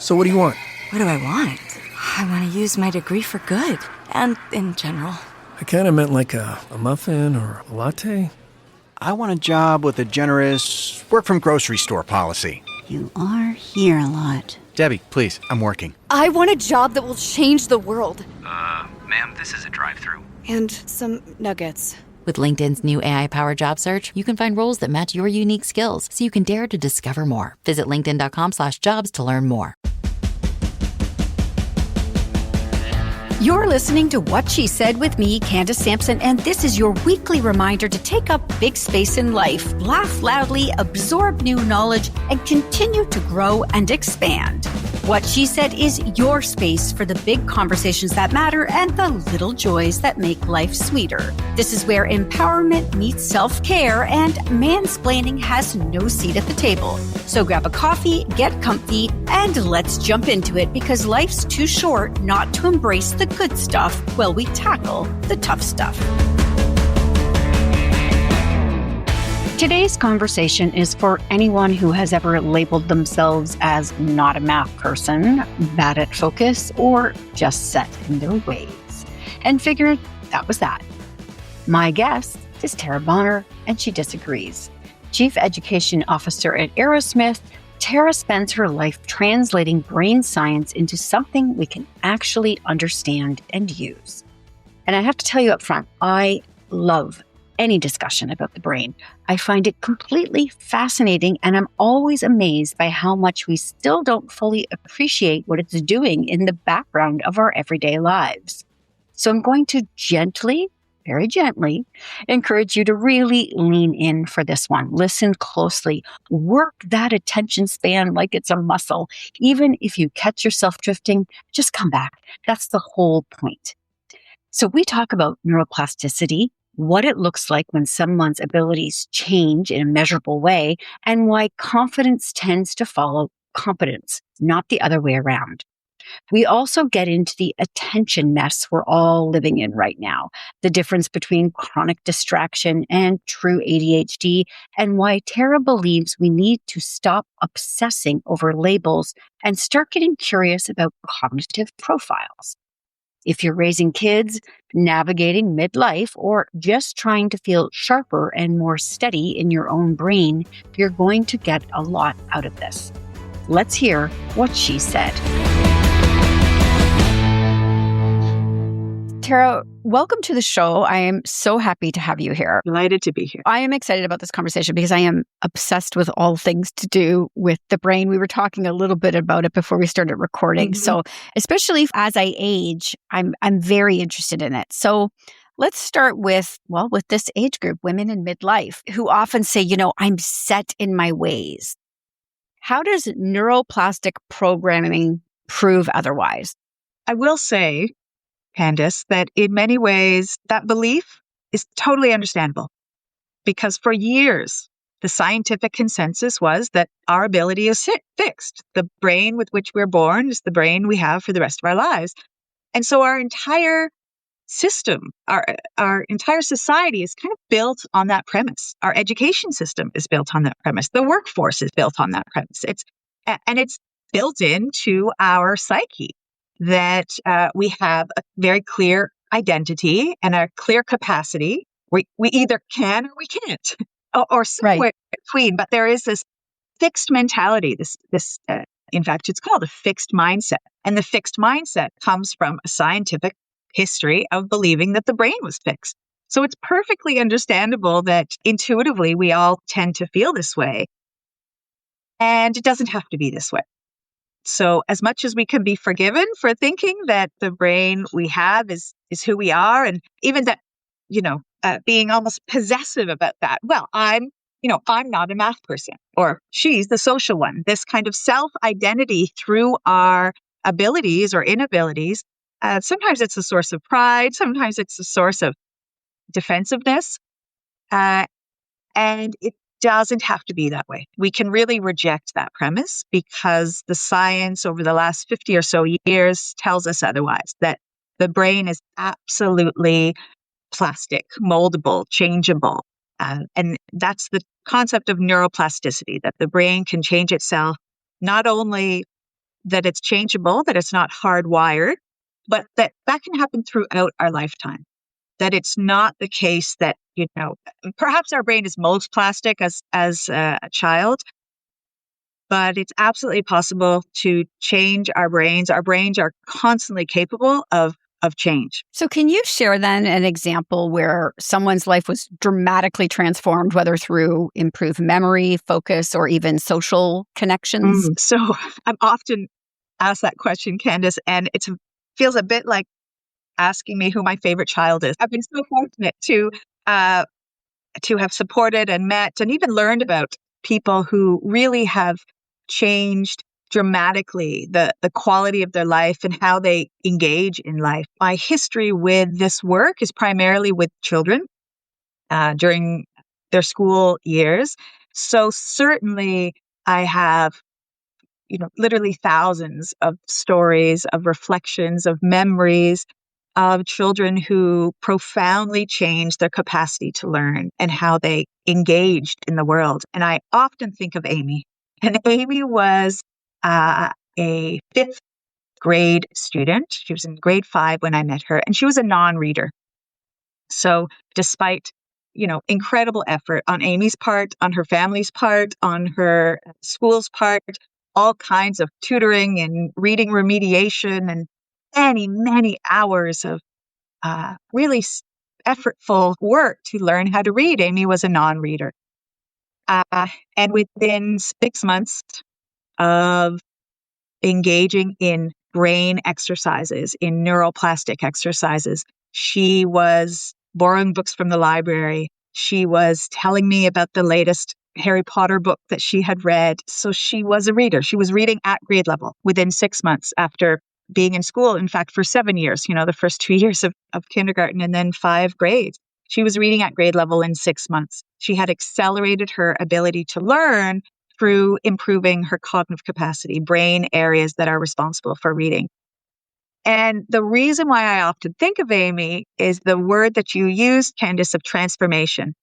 So what do you want? What do I want? I want to use my degree for good. And in general. I kind of meant like a muffin or a latte. I want a job with a generous work-from-grocery-store policy. You are here a lot. Debbie, please, I'm working. I want a job that will change the world. Ma'am, this is a drive-thru. And some nuggets. With LinkedIn's new AI-powered job search, you can find roles that match your unique skills so you can dare to discover more. Visit linkedin.com/jobs to learn more. You're listening to What She Said with me, Candace Sampson, and this is your weekly reminder to take up big space in life, laugh loudly, absorb new knowledge, and continue to grow and expand. What She Said is your space for the big conversations that matter and the little joys that make life sweeter. This is where empowerment meets self-care and mansplaining has no seat at the table. So grab a coffee, get comfy, and let's jump into it because life's too short not to embrace the good stuff while we tackle the tough stuff. Today's conversation is for anyone who has ever labeled themselves as not a math person, bad at focus, or just set in their ways, and figured that was that. My guest is Tara Bonner, and she disagrees. Chief Education Officer at Arrowsmith, Tara spends her life translating brain science into something we can actually understand and use. And I have to tell you up front, I love any discussion about the brain. I find it completely fascinating, and I'm always amazed by how much we still don't fully appreciate what it's doing in the background of our everyday lives. So I'm going to very gently, encourage you to really lean in for this one. Listen closely. Work that attention span like it's a muscle. Even if you catch yourself drifting, just come back. That's the whole point. So we talk about neuroplasticity, what it looks like when someone's abilities change in a measurable way, and why confidence tends to follow competence, not the other way around. We also get into the attention mess we're all living in right now, the difference between chronic distraction and true ADHD, and why Tara believes we need to stop obsessing over labels and start getting curious about cognitive profiles. If you're raising kids, navigating midlife, or just trying to feel sharper and more steady in your own brain, you're going to get a lot out of this. Let's hear what she said. Tara, welcome to the show. I am so happy to have you here. Delighted to be here. I am excited about this conversation because I am obsessed with all things to do with the brain. We were talking a little bit about it before we started recording. Mm-hmm. So especially as I age, I'm very interested in it. So let's start with this age group, women in midlife, who often say, I'm set in my ways. How does neuroplastic programming prove otherwise? I will say, Candace, that in many ways, that belief is totally understandable because for years, the scientific consensus was that our ability is fixed. The brain with which we're born is the brain we have for the rest of our lives. And so our entire system, our entire society is kind of built on that premise. Our education system is built on that premise. The workforce is built on that premise. It's built into our psyche that we have a very clear identity and a clear capacity. We either can or we can't, or somewhere between. But there is this fixed mentality. In fact, it's called a fixed mindset, and the fixed mindset comes from a scientific history of believing that the brain was fixed. So it's perfectly understandable that intuitively we all tend to feel this way, and it doesn't have to be this way. So as much as we can be forgiven for thinking that the brain we have is who we are, and even that, being almost possessive about that. Well, I'm not a math person, or she's the social one. This kind of self-identity through our abilities or inabilities, sometimes it's a source of pride, sometimes it's a source of defensiveness, and it doesn't have to be that way. We can really reject that premise because the science over the last 50 or so years tells us otherwise, that the brain is absolutely plastic, moldable, changeable. And that's the concept of neuroplasticity, that the brain can change itself not only that it's changeable, that it's not hardwired, but that can happen throughout our lifetime. That it's not the case that, perhaps our brain is most plastic as a child, but it's absolutely possible to change our brains. Our brains are constantly capable of change. So can you share then an example where someone's life was dramatically transformed, whether through improved memory, focus, or even social connections? So I'm often asked that question, Candace, and it feels a bit like asking me who my favorite child is. I've been so fortunate to have supported and met and even learned about people who really have changed dramatically the quality of their life and how they engage in life. My history with this work is primarily with children during their school years. So certainly I have, literally thousands of stories, of reflections, of memories of children who profoundly changed their capacity to learn and how they engaged in the world. And I often think of Amy. And Amy was a fifth grade student. She was in grade 5 when I met her, and she was a non-reader. So despite, incredible effort on Amy's part, on her family's part, on her school's part, all kinds of tutoring and reading remediation and many, many hours of really effortful work to learn how to read, Amy was a non-reader. And within 6 months of engaging in brain exercises, in neuroplastic exercises, she was borrowing books from the library. She was telling me about the latest Harry Potter book that she had read. So she was a reader. She was reading at grade level within 6 months after being in school. In fact, for 7 years, the first 2 years of kindergarten and then 5 grades. She was reading at grade level in 6 months. She had accelerated her ability to learn through improving her cognitive capacity, brain areas that are responsible for reading. And the reason why I often think of Amy is the word that you used, Candace, of transformation.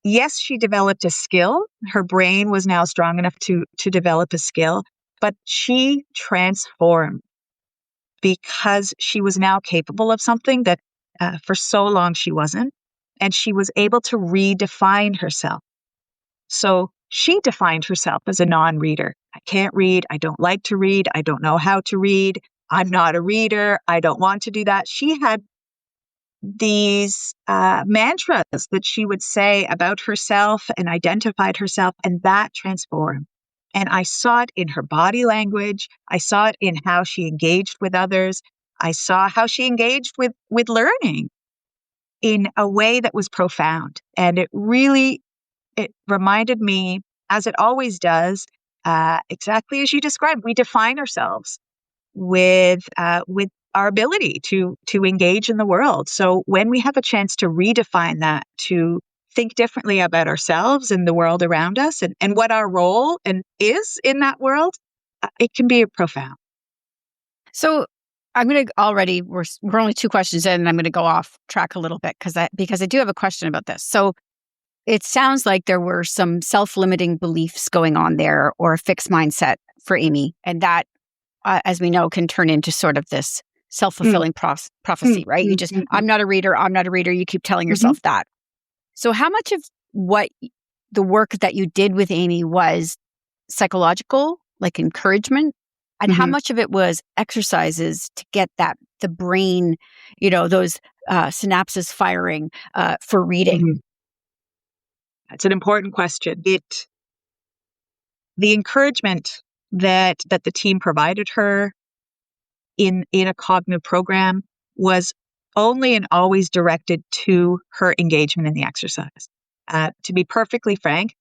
Yes, she developed a skill. Her brain was now strong enough to develop a skill, but she transformed because she was now capable of something that for so long she wasn't. And she was able to redefine herself. So she defined herself as a non-reader. I can't read. I don't like to read. I don't know how to read. I'm not a reader. I don't want to do that. She had these mantras that she would say about herself and identified herself, and that transformed. And I saw it in her body language. I saw it in how she engaged with others. I saw how she engaged with learning in a way that was profound. And it reminded me, as it always does, exactly as you described, we define ourselves with our ability to engage in the world. So when we have a chance to redefine that, to think differently about ourselves and the world around us and what our role is in that world, it can be profound. So I'm going to we're only 2 questions in, and I'm going to go off track a little bit because I do have a question about this. So it sounds like there were some self-limiting beliefs going on there, or a fixed mindset for Amy. And that, as we know, can turn into sort of this self-fulfilling prophecy, right? You just, I'm not a reader. You keep telling yourself that. So how much of what the work that you did with Amy was psychological, like encouragement? And how much of it was exercises to get the brain, those synapses firing for reading? That's an important question. The encouragement that the team provided her in a cognitive program was only and always directed to her engagement in the exercise. To be perfectly frank,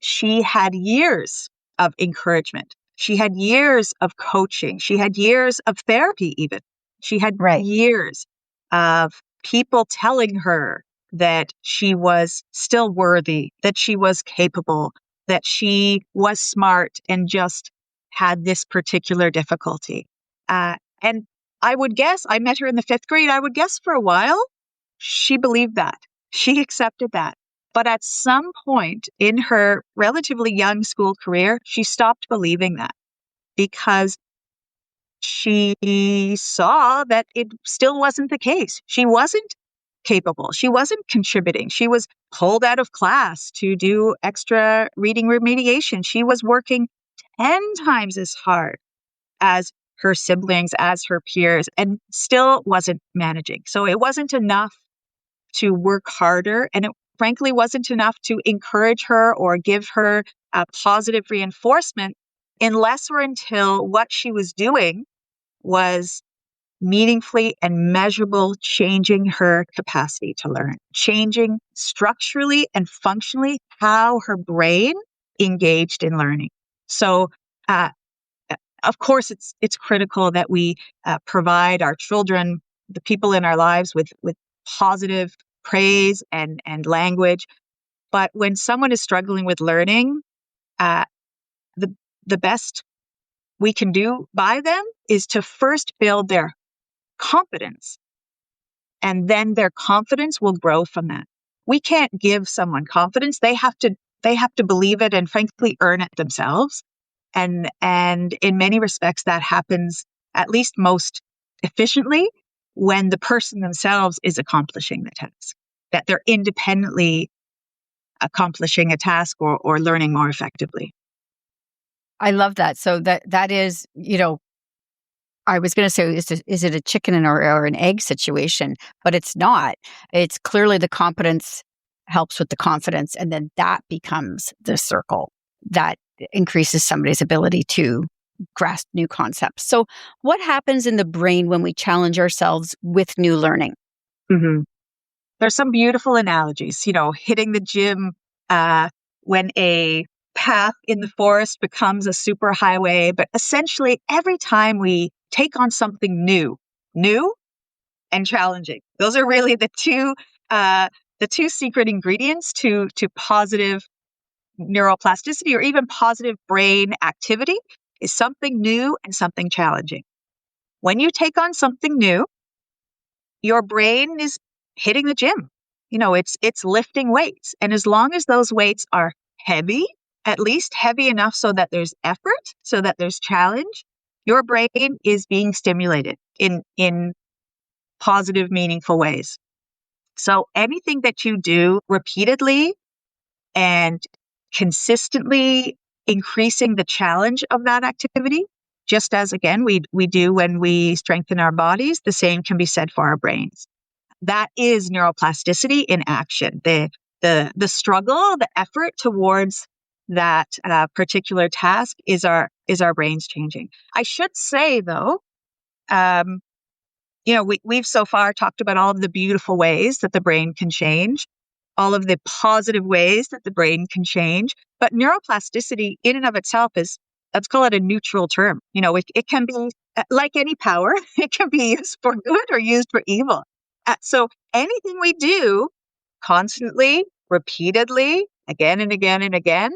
she had years of encouragement. She had years of coaching. She had years of therapy even. She had years of people telling her that she was still worthy, that she was capable, that she was smart and just had this particular difficulty. And I would guess, I met her in the 5th grade, I would guess for a while, she believed that. She accepted that. But at some point in her relatively young school career, she stopped believing that because she saw that it still wasn't the case. She wasn't capable. She wasn't contributing. She was pulled out of class to do extra reading remediation. She was working 10 times as hard as her siblings, as her peers, and still wasn't managing. So it wasn't enough to work harder. And it frankly wasn't enough to encourage her or give her a positive reinforcement unless or until what she was doing was meaningfully and measurable, changing her capacity to learn, changing structurally and functionally how her brain engaged in learning. So, of course, it's critical that we provide our children, the people in our lives, with positive praise and language. But when someone is struggling with learning, uh, the best we can do by them is to first build their competence, and then their confidence will grow from that. We can't give someone confidence. They have to believe it and frankly earn it themselves. And in many respects, that happens at least most efficiently when the person themselves is accomplishing the task, that they're independently accomplishing a task or learning more effectively. I love that. So that is, I was going to say, is it a chicken or an egg situation? But it's not. It's clearly the competence helps with the confidence, and then that becomes the circle that increases somebody's ability to grasp new concepts. So what happens in the brain when we challenge ourselves with new learning? Mm-hmm. There's some beautiful analogies, hitting the gym when a path in the forest becomes a super highway. But essentially, every time we take on something new and challenging, those are really the two secret ingredients to positive neuroplasticity or even positive brain activity, is something new and something challenging. When you take on something new, your brain is hitting the gym. It's lifting weights. And as long as those weights are heavy, at least heavy enough so that there's effort, so that there's challenge, your brain is being stimulated in positive, meaningful ways. So anything that you do repeatedly and consistently increasing the challenge of that activity, just as, again, we do when we strengthen our bodies, the same can be said for our brains. That is neuroplasticity in action. The struggle, the effort towards that particular task is our brains changing. I should say, though, we've so far talked about all of the beautiful ways that the brain can change, all of the positive ways that the brain can change. But neuroplasticity in and of itself is, let's call it a neutral term. It can be like any power. It can be used for good or used for evil. So anything we do constantly, repeatedly, again and again and again,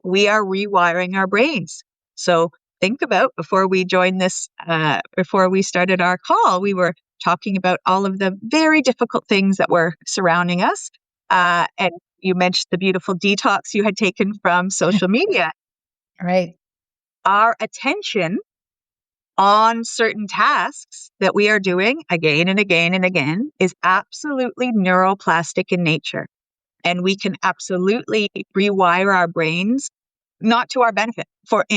we are rewiring our brains. So think about, before we started our call, we were talking about all of the very difficult things that were surrounding us. And you mentioned the beautiful detox you had taken from social media. Right. Our attention on certain tasks that we are doing again and again and again is absolutely neuroplastic in nature. And we can absolutely rewire our brains, not to our benefit,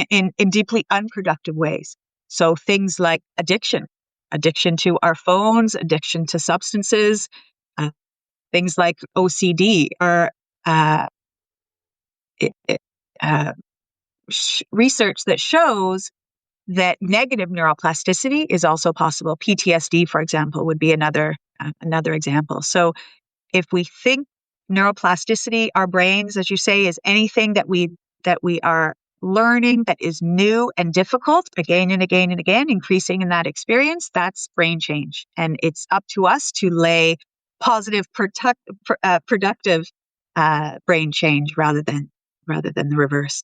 in deeply unproductive ways. So things like addiction to our phones, addiction to substances, things like OCD are research that shows that negative neuroplasticity is also possible. PTSD, for example, would be another example. So if we think neuroplasticity, our brains, as you say, is anything that we are learning that is new and difficult again and again and again, increasing in that experience, that's brain change. And it's up to us to lay positive, productive brain change rather than the reverse.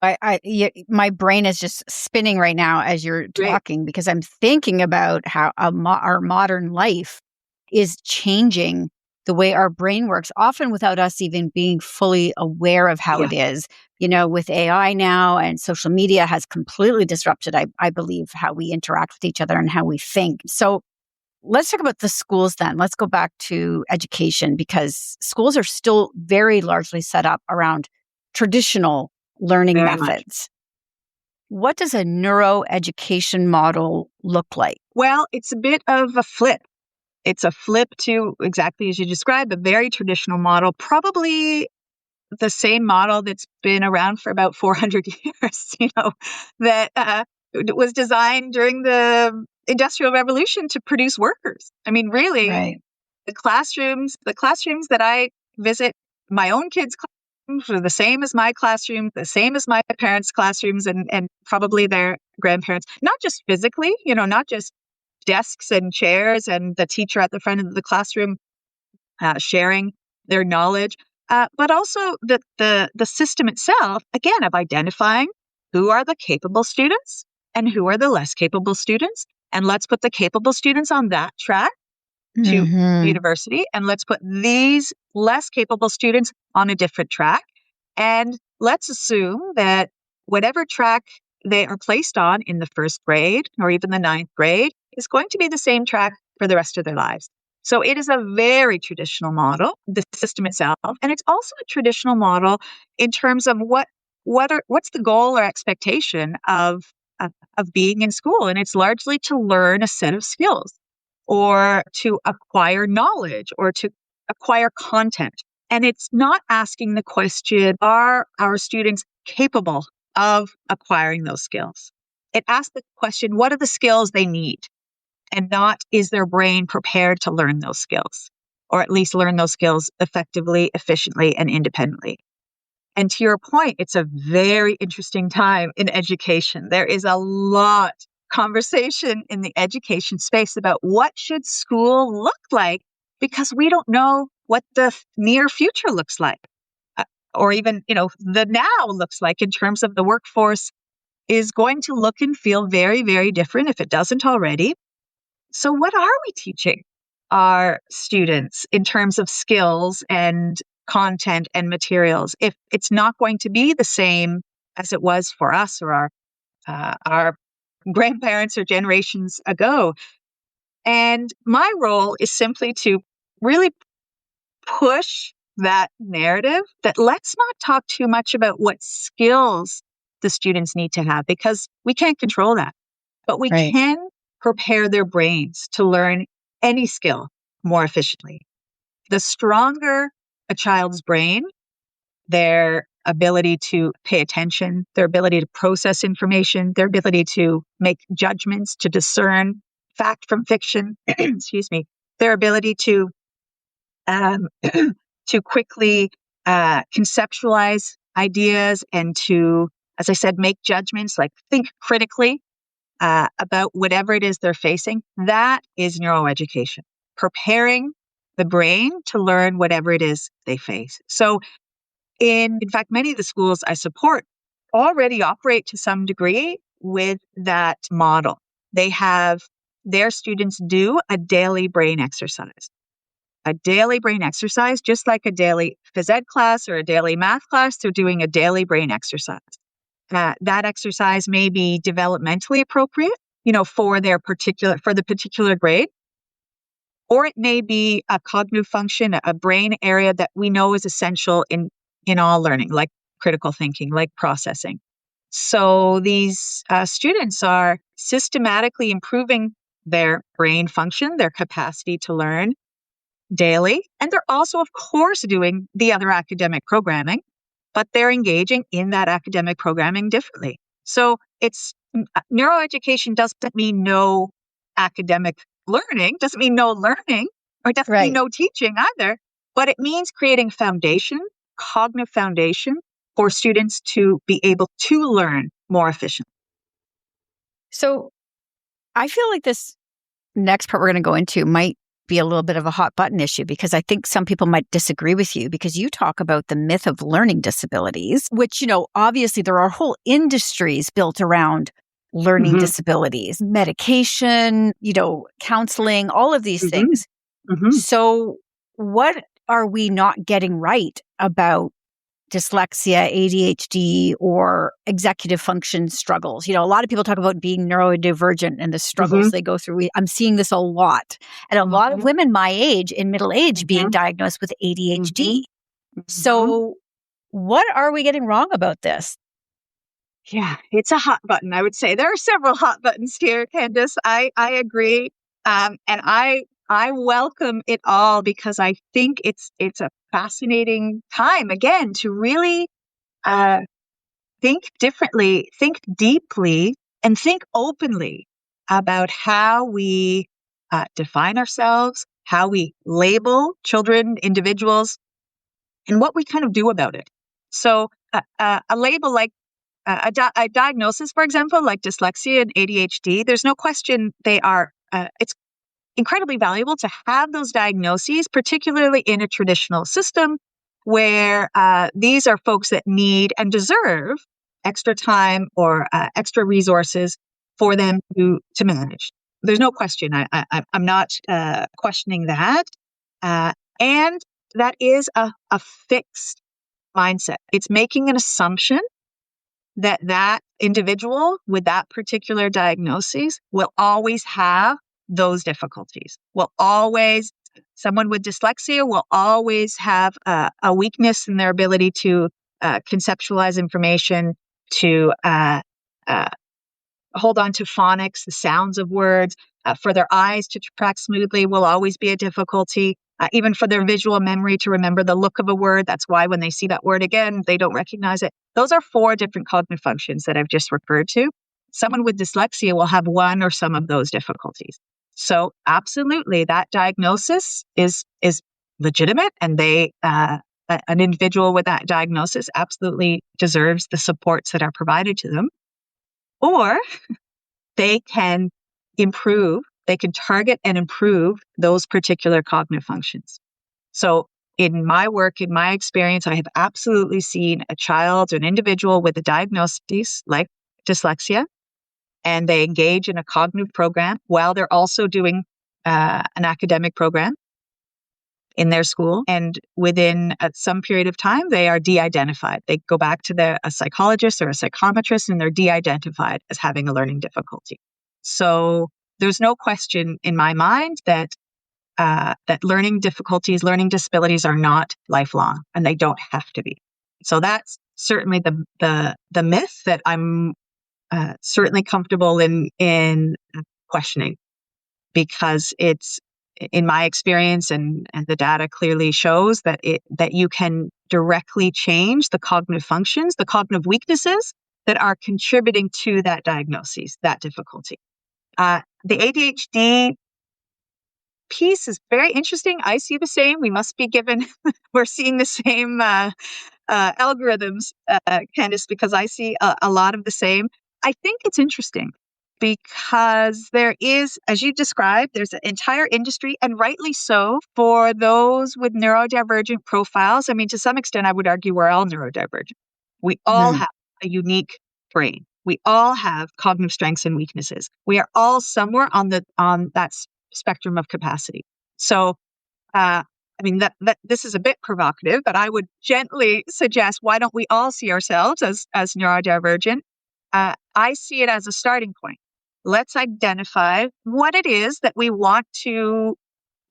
My brain is just spinning right now as you're talking, because I'm thinking about how our modern life is changing the way our brain works, often without us even being fully aware of how Yeah. it is. With AI now and social media has completely disrupted, I believe, how we interact with each other and how we think. So let's talk about the schools then. Let's go back to education, because schools are still very largely set up around traditional learning Very much. methods. What does a neuroeducation model look like? Well, it's a bit of a flip. It's a flip to, exactly as you described, a very traditional model, probably the same model that's been around for about 400 years, that was designed during the Industrial Revolution to produce workers. I mean, really, Right. the classrooms that I visit, my own kids' classrooms are the same as my classroom, the same as my parents' classrooms, and probably their grandparents, not just physically, not just desks and chairs and the teacher at the front of the classroom sharing their knowledge, but also the system itself, again, of identifying who are the capable students and who are the less capable students. And let's put the capable students on that track to university, and let's put these less capable students on a different track. And let's assume that whatever track they are placed on in the first grade or even the ninth grade is going to be the same track for the rest of their lives. So it is a very traditional model, the system itself, and it's also a traditional model in terms of what's the goal or expectation of being in school, and it's largely to learn a set of skills, or to acquire knowledge, or to acquire content. And it's not asking the question, are our students capable of acquiring those skills? It asks the question, what are the skills they need? And not, is their brain prepared to learn those skills, or at least learn those skills effectively, efficiently, and independently. And to your point, it's a very interesting time in education. There is a lot conversation in the education space about what should school look like, because we don't know what the near future looks like, or even, the now looks like, in terms of the workforce is going to look and feel very, very different if it doesn't already. So what are we teaching our students in terms of skills and content and materials if it's not going to be the same as it was for us or our grandparents or generations ago? And my role is simply to really push that narrative that let's not talk too much about what skills the students need to have, because we can't control that. But we Right. can prepare their brains to learn any skill more efficiently. The stronger a child's brain, their ability to pay attention, their ability to process information, their ability to make judgments, to discern fact from fiction, excuse me, their ability to to quickly conceptualize ideas and to, as I said, make judgments, like think critically about whatever it is they're facing. That is neuroeducation, preparing the brain to learn whatever it is they face. So in fact, many of the schools I support already operate to some degree with that model. They have their students do a daily brain exercise. A daily brain exercise, just like a daily phys ed class or a daily math class, they're doing a daily brain exercise. That exercise may be developmentally appropriate, for the particular grade, or it may be a cognitive function, a brain area that we know is essential in all learning, like critical thinking, like processing. So these students are systematically improving their brain function, their capacity to learn daily, and they're also, of course, doing the other academic programming, but they're engaging in that academic programming differently. So it's neuroeducation doesn't mean no academic learning, doesn't mean no learning, or doesn't mean no teaching either, but it means creating foundation, cognitive foundation for students to be able to learn more efficiently. So I feel like this next part we're going to go into might be a little bit of a hot button issue, because I think some people might disagree with you, because you talk about the myth of learning disabilities, which, obviously there are whole industries built around learning disabilities, medication, counseling, all of these things. So what are we not getting right about dyslexia, ADHD, or executive function struggles? A lot of people talk about being neurodivergent and the struggles they go through. I'm seeing this a lot. And a lot of women my age, in middle age, being diagnosed with ADHD. So what are we getting wrong about this? Yeah, it's a hot button, I would say. There are several hot buttons here, Candace. I agree. And I welcome it all because I think it's a fascinating time, again, to really think differently, think deeply, and think openly about how we define ourselves, how we label children, individuals, and what we kind of do about it. So a label like a diagnosis, for example, like dyslexia and ADHD, there's no question they are, it's incredibly valuable to have those diagnoses, particularly in a traditional system where these are folks that need and deserve extra time or extra resources for them to manage. There's no question. I'm not questioning that. And that is a fixed mindset. It's making an assumption that individual with that particular diagnosis will always have those difficulties. Someone with dyslexia will always have a weakness in their ability to conceptualize information, to hold on to phonics, the sounds of words. For their eyes to track smoothly will always be a difficulty. Even for their visual memory to remember the look of a word. That's why when they see that word again, they don't recognize it. Those are 4 different cognitive functions that I've just referred to. Someone with dyslexia will have one or some of those difficulties. So absolutely, that diagnosis is legitimate, and an individual with that diagnosis absolutely deserves the supports that are provided to them. Or they can target and improve those particular cognitive functions. So in my work, in my experience, I have absolutely seen a child or an individual with a diagnosis like dyslexia, and they engage in a cognitive program while they're also doing an academic program in their school. And within some period of time, they are de-identified. They go back to a psychologist or a psychometrist, and they're de-identified as having a learning difficulty. So there's no question in my mind that learning difficulties, learning disabilities are not lifelong, and they don't have to be. So that's certainly the myth that I'm certainly comfortable in questioning, because it's, in my experience, and the data clearly shows that you can directly change the cognitive functions, the cognitive weaknesses that are contributing to that diagnosis, that difficulty. The ADHD piece is very interesting. I see the same. We're seeing the same algorithms, Candice, because I see a lot of the same. I think it's interesting because there is, as you described, there's an entire industry, and rightly so, for those with neurodivergent profiles. I mean, to some extent, I would argue we're all neurodivergent. We all have a unique brain. We all have cognitive strengths and weaknesses. We are all somewhere on that spectrum of capacity. So, I mean, that this is a bit provocative, but I would gently suggest, why don't we all see ourselves as neurodivergent? I see it as a starting point. Let's identify what it is that we want to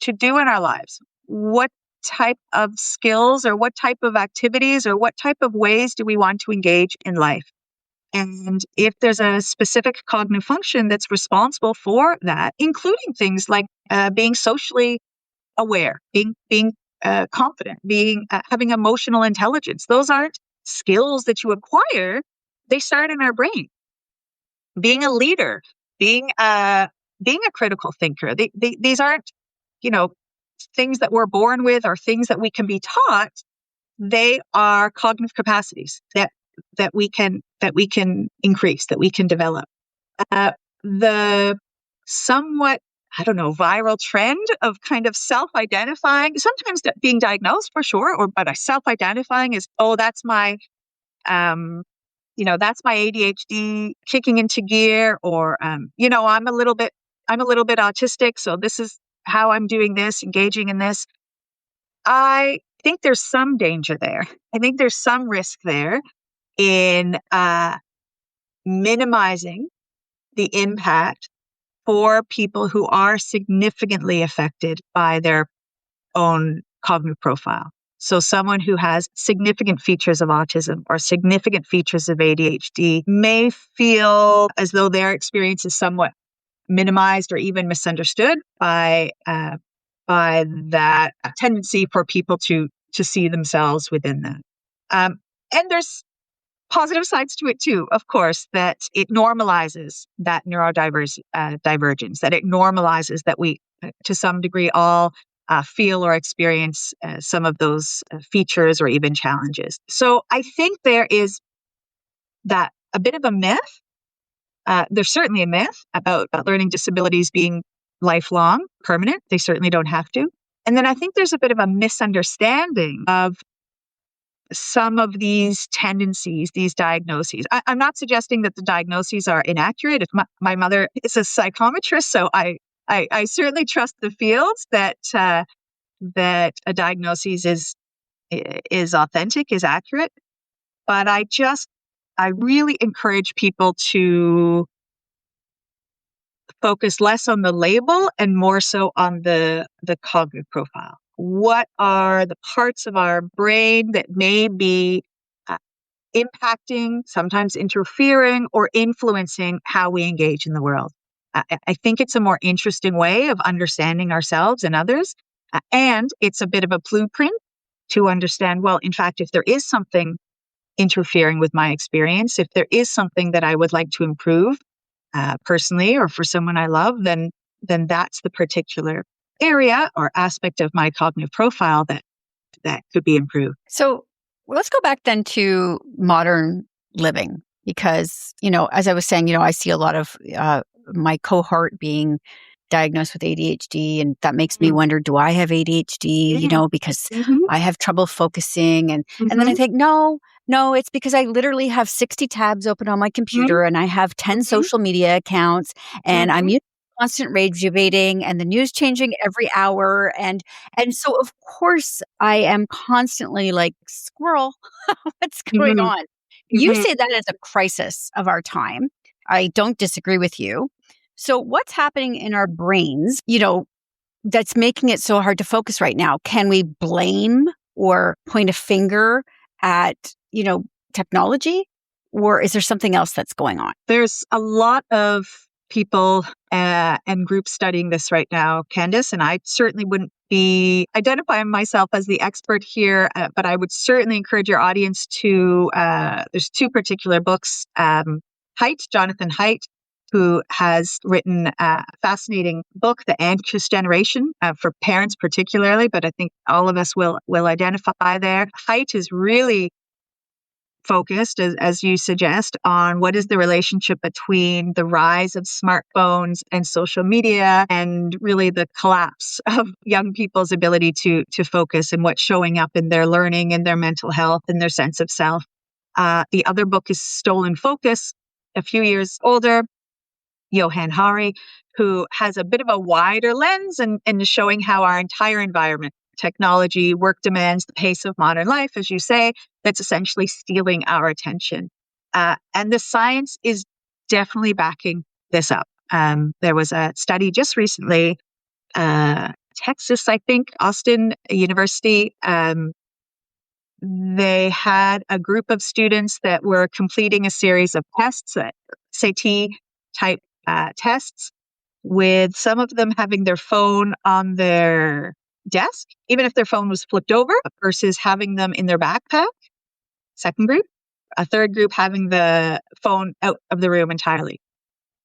do in our lives. What type of skills or what type of activities or what type of ways do we want to engage in life? And if there's a specific cognitive function that's responsible for that, including things like being socially aware, being confident, having emotional intelligence, those aren't skills that you acquire. They start in our brain. Being a leader, being a critical thinker. These aren't, things that we're born with or things that we can be taught. They are cognitive capacities that we can increase, that we can develop. The somewhat, viral trend of kind of self-identifying, sometimes being diagnosed for sure, but self-identifying as, that's my, that's my ADHD kicking into gear, or, I'm a little bit autistic, so this is how I'm doing this, engaging in this. I think there's some danger there. I think there's some risk there in minimizing the impact for people who are significantly affected by their own cognitive profile. So someone who has significant features of autism or significant features of ADHD may feel as though their experience is somewhat minimized or even misunderstood by that tendency for people to see themselves within that. And there's positive sides to it too, of course, that it normalizes that divergence, that it normalizes that we, to some degree, all feel or experience some of those features or even challenges. So I think there is that a bit of a myth. There's certainly a myth about learning disabilities being lifelong, permanent. They certainly don't have to. And then I think there's a bit of a misunderstanding of some of these tendencies, these diagnoses. I'm not suggesting that the diagnoses are inaccurate. My mother is a psychometrist, so I certainly trust the fields that a diagnosis is authentic, is accurate. But I really encourage people to focus less on the label and more so on the cognitive profile. What are the parts of our brain that may be impacting, sometimes interfering, or influencing how we engage in the world? I think it's a more interesting way of understanding ourselves and others. And it's a bit of a blueprint to understand, well, in fact, if there is something interfering with my experience, if there is something that I would like to improve personally or for someone I love, then that's the particular area or aspect of my cognitive profile that could be improved. So let's go back then to modern living, because, as I was saying, I see a lot of my cohort being diagnosed with ADHD, and that makes me wonder, do I have ADHD, because I have trouble focusing. And then I think, no, it's because I literally have 60 tabs open on my computer and I have 10 social media accounts and I'm using constant rage debating and the news changing every hour. And so of course I am constantly like, squirrel, what's going on? You say that as a crisis of our time. I don't disagree with you. So what's happening in our brains, that's making it so hard to focus right now? Can we blame or point a finger at, technology? Or is there something else that's going on? There's a lot of people and groups studying this right now, Candice, and I certainly wouldn't be identifying myself as the expert here, but I would certainly encourage your audience to, there's two particular books, Jonathan Haidt, who has written a fascinating book, The Anxious Generation, for parents particularly, but I think all of us will identify there. Haidt is really focused, as you suggest, on what is the relationship between the rise of smartphones and social media and really the collapse of young people's ability to focus and what's showing up in their learning and their mental health and their sense of self. The other book is Stolen Focus, a few years older, Johann Hari, who has a bit of a wider lens and showing how our entire environment, technology, work demands, the pace of modern life, as you say, that's essentially stealing our attention. And the science is definitely backing this up. There was a study just recently, Texas, I think, Austin University. They had a group of students that were completing a series of tests, SAT-type tests, with some of them having their phone on their desk, even if their phone was flipped over, versus having them in their backpack. Second group. A third group having the phone out of the room entirely.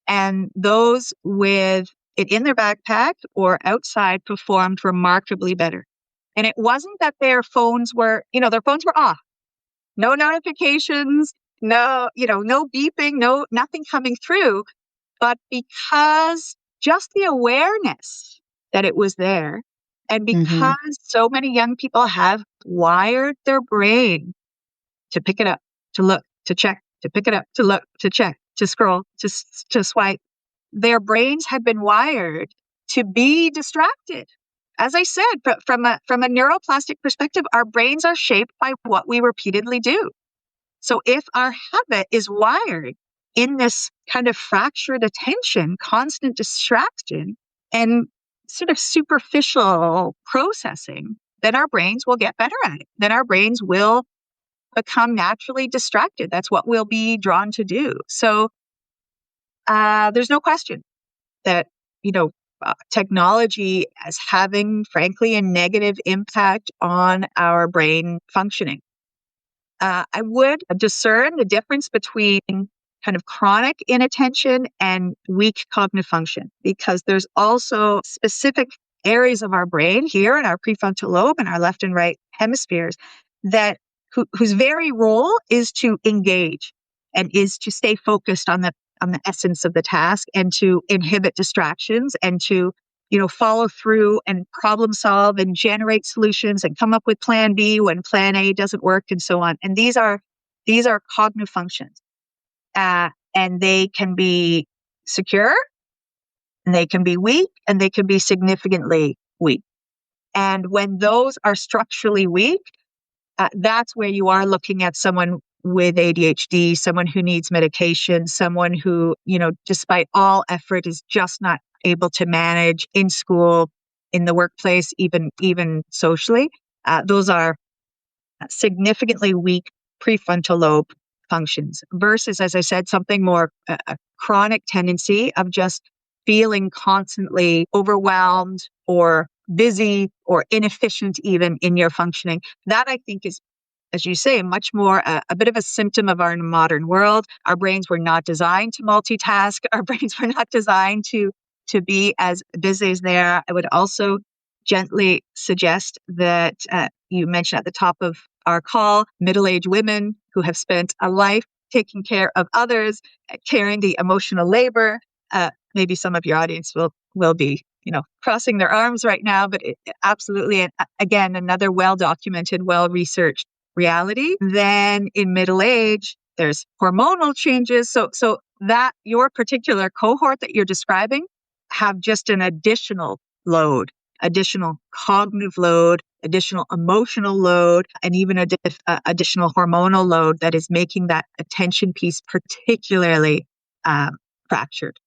And those with it in their backpack or outside performed remarkably better. And it wasn't that their phones were off. No notifications, no beeping, nothing coming through. But because just the awareness that it was there, and because so many young people have wired their brain to pick it up, to look, to check, to pick it up, to look, to check, to scroll, to swipe, their brains had been wired to be distracted as I said, from a neuroplastic perspective, our brains are shaped by what we repeatedly do. So if our habit is wired in this kind of fractured attention, constant distraction, and sort of superficial processing, then our brains will get better at it. Then our brains will become naturally distracted. That's what we'll be drawn to do. So there's no question that, technology is having, frankly, a negative impact on our brain functioning. I would discern the difference between kind of chronic inattention and weak cognitive function, because there's also specific areas of our brain here in our prefrontal lobe and our left and right hemispheres that whose very role is to engage and is to stay focused on the essence of the task and to inhibit distractions and to follow through and problem solve and generate solutions and come up with plan B when plan A doesn't work and so on. And these are cognitive functions. And they can be secure, and they can be weak, and they can be significantly weak. And when those are structurally weak, that's where you are looking at someone with ADHD, someone who needs medication, someone who, despite all effort is just not able to manage in school, in the workplace, even socially. Those are significantly weak prefrontal lobe functions versus, as I said, something more a chronic tendency of just feeling constantly overwhelmed or busy or inefficient even in your functioning. That I think is, as you say, much more a bit of a symptom of our modern world. Our brains were not designed to multitask. Our brains were not designed to be as busy as they are. I would also gently suggest that you mentioned at the top of our call, middle-aged women who have spent a life taking care of others, carrying the emotional labor. Maybe some of your audience will be, crossing their arms right now, but absolutely, and again, another well-documented, well-researched reality. Then in middle age, there's hormonal changes. So that your particular cohort that you're describing have just an additional load, additional cognitive load, additional emotional load, and even additional hormonal load that is making that attention piece particularly fractured.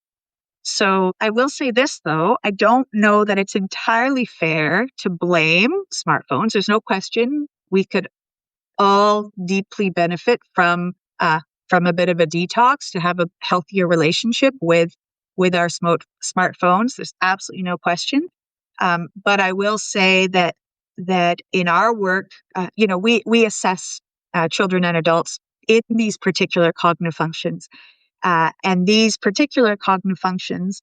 So I will say this, though, I don't know that it's entirely fair to blame smartphones. There's no question we could all deeply benefit from a bit of a detox to have a healthier relationship with our smartphones. There's absolutely no question. But I will say that in our work, we assess children and adults in these particular cognitive functions. And these particular cognitive functions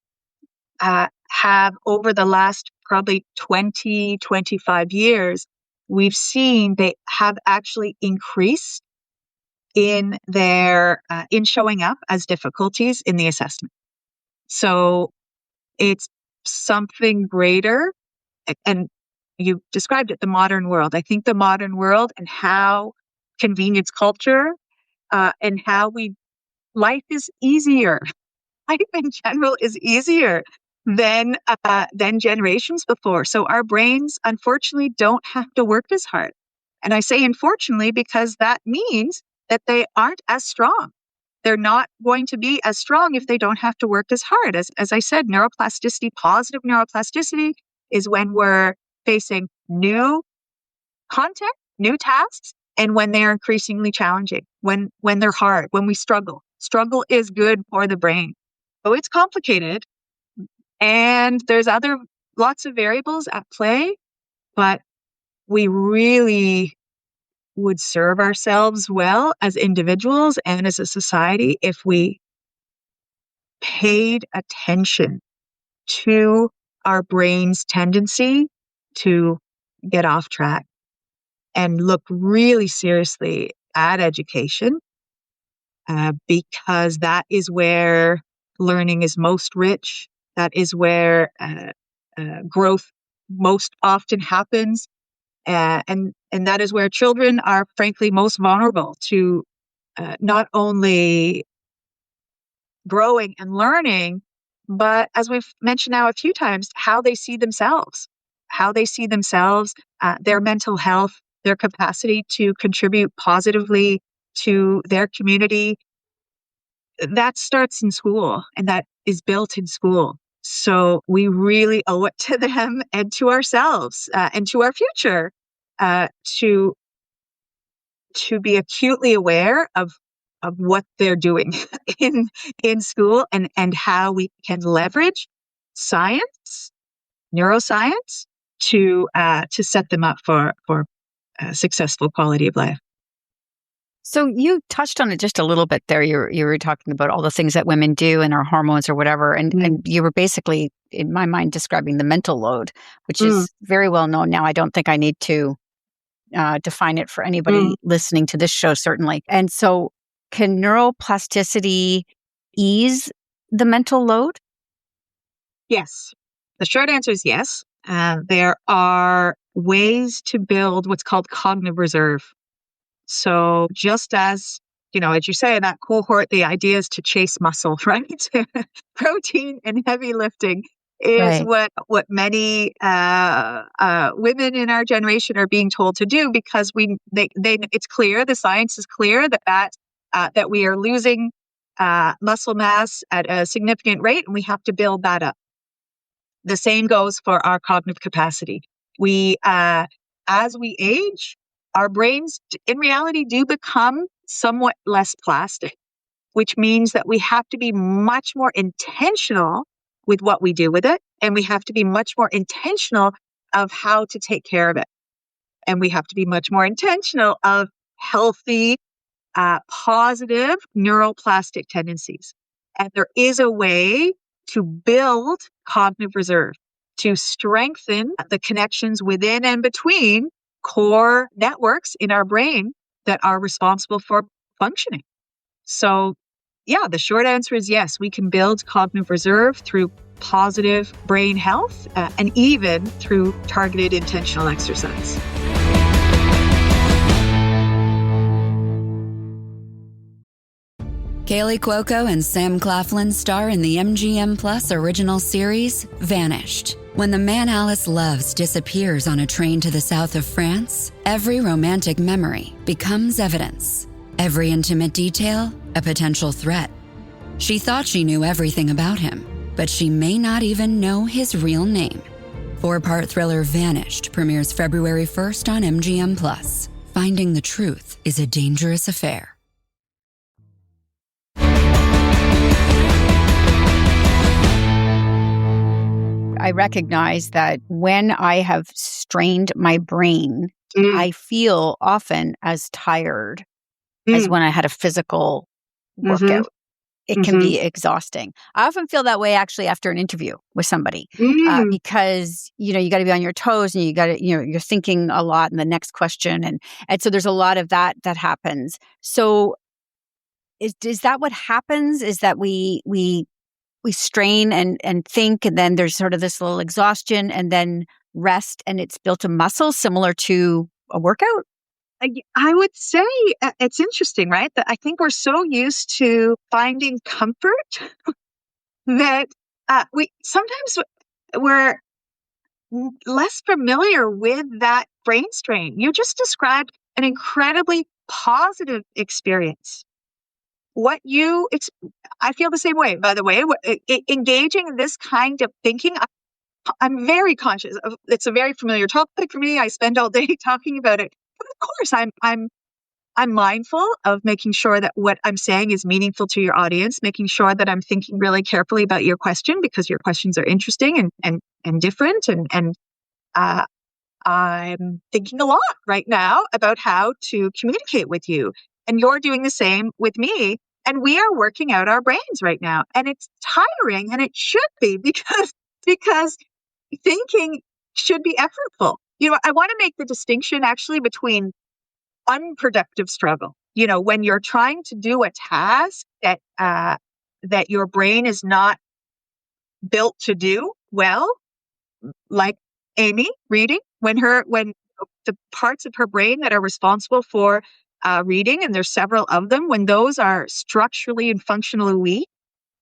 have, over the last probably 20, 25 years, we've seen they have actually increased in their in showing up as difficulties in the assessment. So it's something greater. And you described it, the modern world. I think the modern world and how convenience culture and how life is easier. Life in general is easier than generations before. So our brains, unfortunately, don't have to work as hard. And I say unfortunately because that means that they aren't as strong. They're not going to be as strong if they don't have to work as hard. As I said, neuroplasticity, positive neuroplasticity, is when we're facing new content, new tasks, and when they're increasingly challenging, when they're hard, when we struggle. Struggle is good for the brain. So it's complicated, and there's lots of variables at play, but we really would serve ourselves well as individuals and as a society if we paid attention to our brain's tendency to get off track and look really seriously at education, because that is where learning is most rich. That is where growth most often happens. And that is where children are, frankly, most vulnerable to not only growing and learning, but as we've mentioned now a few times, how they see themselves. how they see themselves, their mental health, their capacity to contribute positively to their community, that starts in school and that is built in school. So we really owe it to them and to ourselves and to our future to be acutely aware of what they're doing in school and how we can leverage science, neuroscience to set them up for a successful quality of life. So you touched on it just a little bit there. You were talking about all the things that women do and our hormones or whatever, and you were basically, in my mind, describing the mental load, which is very well known now. I don't think I need to define it for anybody listening to this show, certainly. And so, can neuroplasticity ease the mental load? Yes. The short answer is yes. There are ways to build what's called cognitive reserve. So just as you say in that cohort, the idea is to chase muscle, right? Protein and heavy lifting is what many women in our generation are being told to do because it's clear, the science is clear that we are losing muscle mass at a significant rate, and we have to build that up. The same goes for our cognitive capacity. We, as we age, our brains, in reality, do become somewhat less plastic, which means that we have to be much more intentional with what we do with it, and we have to be much more intentional of how to take care of it. And we have to be much more intentional of healthy, positive neuroplastic tendencies. And there is a way to build cognitive reserve, to strengthen the connections within and between core networks in our brain that are responsible for functioning. So, yeah, the short answer is yes, we can build cognitive reserve through positive brain health and even through targeted intentional exercise. Kaylee Cuoco and Sam Claflin star in the MGM Plus original series, Vanished. When the man Alice loves disappears on a train to the south of France, every romantic memory becomes evidence. Every intimate detail, a potential threat. She thought she knew everything about him, but she may not even know his real name. 4-part thriller Vanished premieres February 1st on MGM Plus. Finding the truth is a dangerous affair. I recognize that when I have strained my brain, I feel often as tired as when I had a physical workout. It can be exhausting. I often feel that way actually after an interview with somebody because, you got to be on your toes and you got to, you're thinking a lot in the next question. And so there's a lot of that happens. So is that what happens? Is that we strain and think, and then there's sort of this little exhaustion and then rest, and it's built a muscle similar to a workout? I would say it's interesting, right? That I think we're so used to finding comfort that we're less familiar with that brain strain. You just described an incredibly positive experience. I feel the same way, by the way. Engaging in this kind of thinking, I'm very conscious of. It's a very familiar topic for me. I spend all day talking about it. But of course, I'm mindful of making sure that what I'm saying is meaningful to your audience, making sure that I'm thinking really carefully about your question because your questions are interesting and different. And I'm thinking a lot right now about how to communicate with you. And you're doing the same with me. And we are working out our brains right now. And it's tiring, and it should be because thinking should be effortful. I want to make the distinction actually between unproductive struggle. When you're trying to do a task that your brain is not built to do well, like Amy reading, when the parts of her brain that are responsible for reading, and there's several of them, when those are structurally and functionally weak,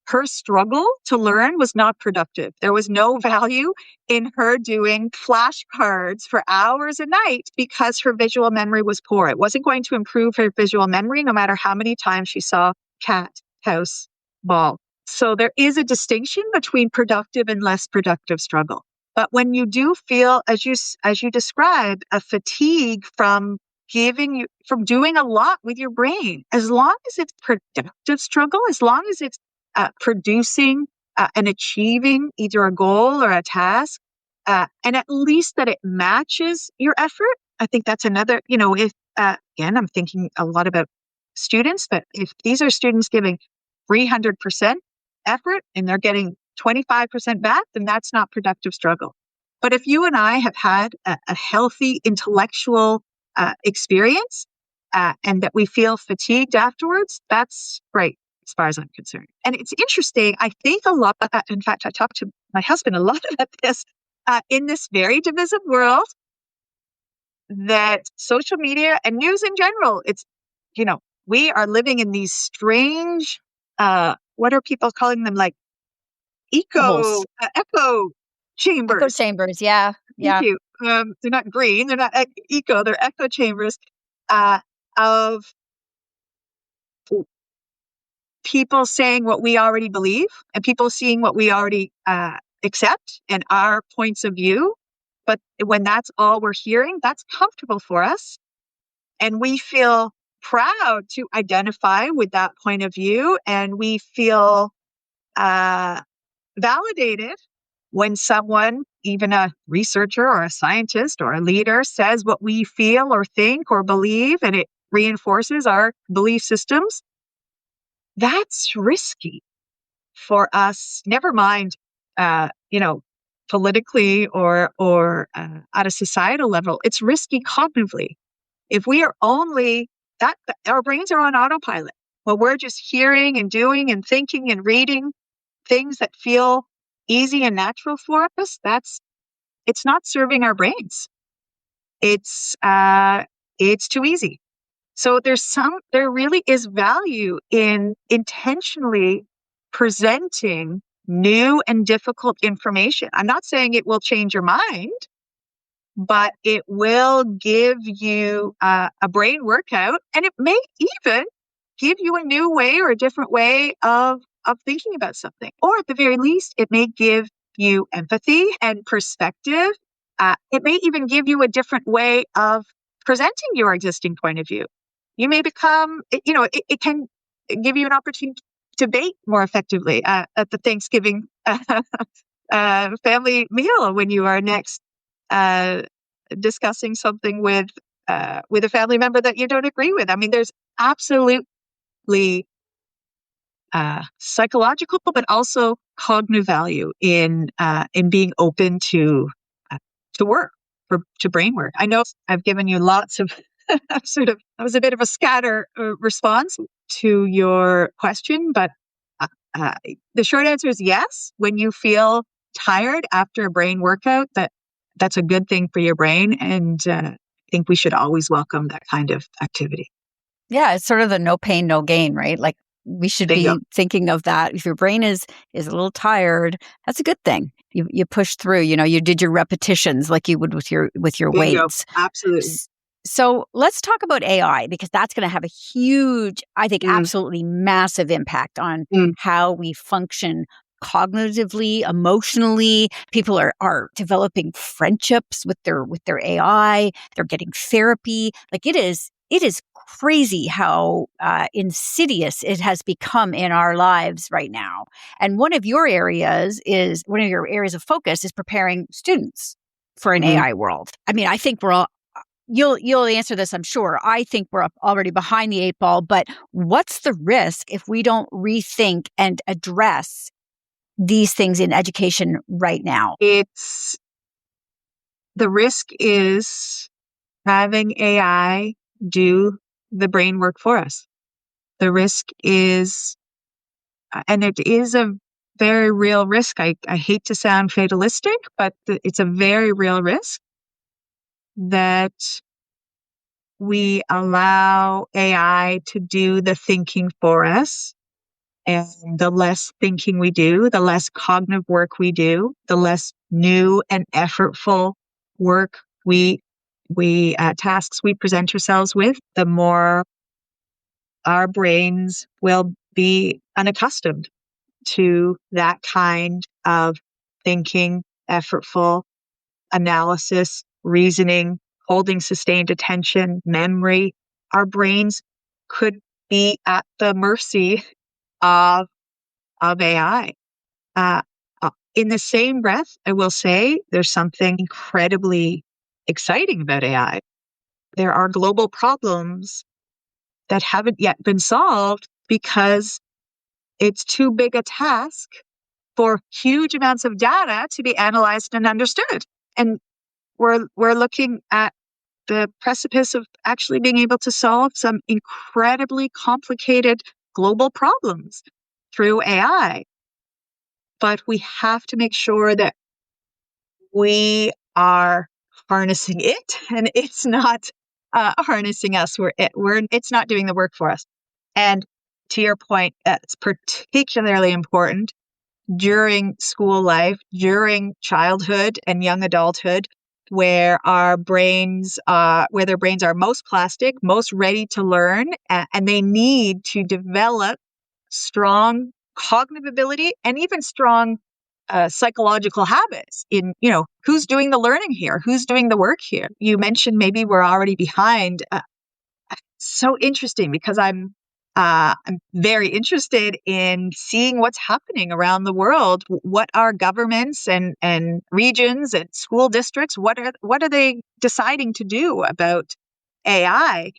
her struggle to learn was not productive. There was no value in her doing flashcards for hours a night because her visual memory was poor. It wasn't going to improve her visual memory no matter how many times she saw cat, house, ball. So there is a distinction between productive and less productive struggle. But when you do feel, as you described, a fatigue from doing a lot with your brain, as long as it's productive struggle, as long as it's producing and achieving either a goal or a task, and at least that it matches your effort. I think that's another, if, again, I'm thinking a lot about students, but if these are students giving 300% effort and they're getting 25% back, then that's not productive struggle. But if you and I have had a healthy intellectual experience and that we feel fatigued afterwards, that's great as far as I'm concerned. And it's interesting. I think a lot, in fact, I talked to my husband a lot about this in this very divisive world that social media and news in general, it's, we are living in these strange, what are people calling them? Like echo chambers. Echo chambers. Yeah. Thank you. They're not green. They're not eco. They're echo chambers of people saying what we already believe and people seeing what we already accept and our points of view. But when that's all we're hearing, that's comfortable for us. And we feel proud to identify with that point of view. And we feel validated when someone, even a researcher or a scientist or a leader, says what we feel or think or believe, and it reinforces our belief systems. That's risky for us, never mind, politically or at a societal level. It's risky cognitively. If we are only that, our brains are on autopilot. Well, we're just hearing and doing and thinking and reading things that feel easy and natural for us. It's not serving our brains. It's too easy. So there really is value in intentionally presenting new and difficult information. I'm not saying it will change your mind, but it will give you a brain workout, and it may even give you a new way or a different way of thinking about something. Or at the very least, it may give you empathy and perspective. It may even give you a different way of presenting your existing point of view. You may become, it can give you an opportunity to debate more effectively at the Thanksgiving family meal when you are next discussing something with a family member that you don't agree with. I mean, there's absolutely psychological, but also cognitive value in being open to work, to brain work. I know I've given you lots of that was a bit of a scatter response to your question, but the short answer is yes. When you feel tired after a brain workout, that's a good thing for your brain, and I think we should always welcome that kind of activity. Yeah, it's sort of the no pain, no gain, right? Like we should be thinking of that. If your brain is a little tired, that's a good thing. You push through. You did your repetitions like you would with your weights. Absolutely. So let's talk about AI, because that's going to have a huge, I think, absolutely massive impact on how we function cognitively, emotionally. People are developing friendships with their AI. They're getting therapy. Like it is crazy how insidious it has become in our lives right now. And one of your areas of focus is preparing students for an AI world. I mean, I think we're all, you'll answer this, I'm sure. I think we're already behind the 8 ball, but what's the risk if we don't rethink and address these things in education right now? The risk is having AI do the brain work for us. The risk is, and it is a very real risk. I hate to sound fatalistic, but it's a very real risk that we allow AI to do the thinking for us And the less thinking we do, the less cognitive work we do, the less new and effortful work tasks we present ourselves with, the more our brains will be unaccustomed to that kind of thinking, effortful analysis, reasoning, holding sustained attention, memory. Our brains could be at the mercy of AI. In the same breath, I will say there's something incredibly exciting about AI. There are global problems that haven't yet been solved because it's too big a task for huge amounts of data to be analyzed and understood. And we're looking at the precipice of actually being able to solve some incredibly complicated global problems through AI. But we have to make sure that we are harnessing it and it's not harnessing us. It's not doing the work for us. And to your point, it's particularly important during school life, during childhood and young adulthood, where their brains are most plastic, most ready to learn, and they need to develop strong cognitive ability and even strong psychological habits in, who's doing the learning here, who's doing the work here. You mentioned maybe we're already behind. So interesting because I'm very interested in seeing what's happening around the world. What are governments and regions and school districts? What are they deciding to do about AI?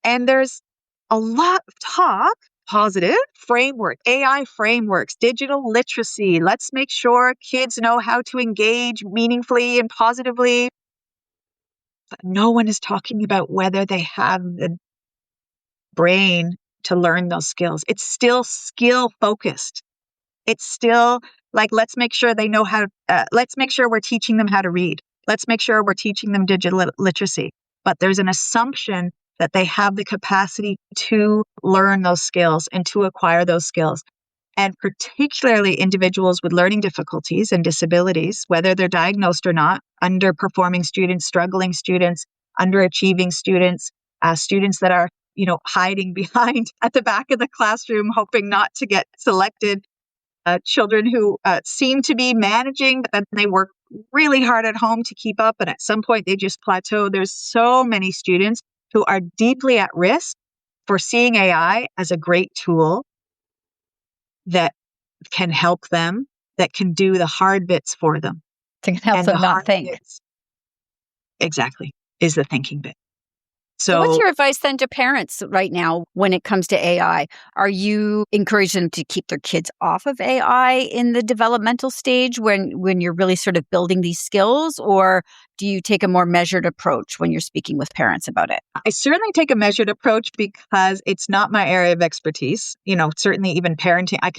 And there's a lot of talk, positive framework, AI frameworks, digital literacy. Let's make sure kids know how to engage meaningfully and positively. But no one is talking about whether they have the brain to learn those skills. It's still skill focused. It's still like, let's make sure they know let's make sure we're teaching them how to read. Let's make sure we're teaching them digital literacy. But there's an assumption that they have the capacity to learn those skills and to acquire those skills. And particularly individuals with learning difficulties and disabilities, whether they're diagnosed or not, underperforming students, struggling students, underachieving students, students that are hiding behind at the back of the classroom, hoping not to get selected, children who seem to be managing, but then they work really hard at home to keep up. And at some point they just plateau. There's so many students who are deeply at risk for seeing AI as a great tool that can help them, that can do the hard bits for them. To help them not think. Exactly, is the thinking bit. So what's your advice then to parents right now when it comes to AI? Are you encouraging them to keep their kids off of AI in the developmental stage when you're really sort of building these skills? Or do you take a more measured approach when you're speaking with parents about it? I certainly take a measured approach because it's not my area of expertise. Certainly even parenting, I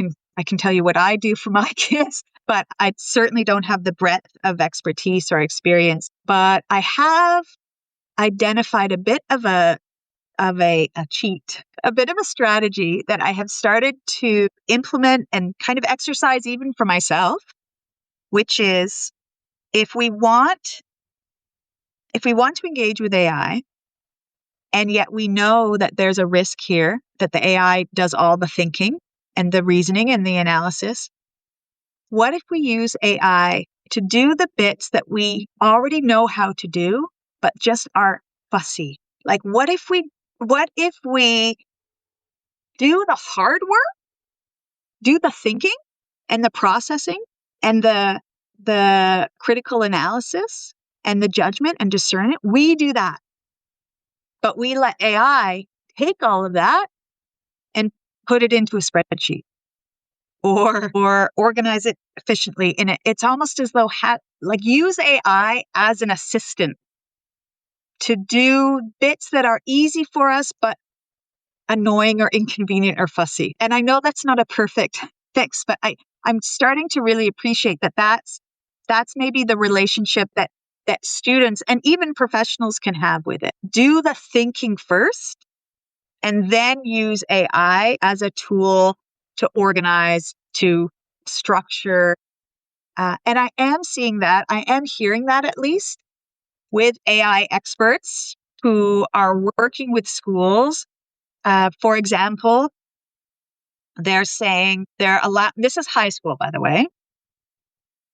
can tell you what I do for my kids, but I certainly don't have the breadth of expertise or experience. But I have identified a bit of a cheat, a bit of a strategy that I have started to implement and kind of exercise even for myself, which is if we want to engage with AI, and yet we know that there's a risk here that the AI does all the thinking and the reasoning and the analysis, what if we use AI to do the bits that we already know how to do, but just are fussy? Like, what if we do the hard work, do the thinking and the processing and the critical analysis and the judgment and discernment? We do that. But we let AI take all of that and put it into a spreadsheet or organize it efficiently. And it's almost as though use AI as an assistant to do bits that are easy for us, but annoying or inconvenient or fussy. And I know that's not a perfect fix, but I'm starting to really appreciate that that's maybe the relationship that students and even professionals can have with it. Do the thinking first and then use AI as a tool to organize, to structure. And I am seeing that. I am hearing that at least with AI experts who are working with schools. For example, they're saying this is high school, by the way.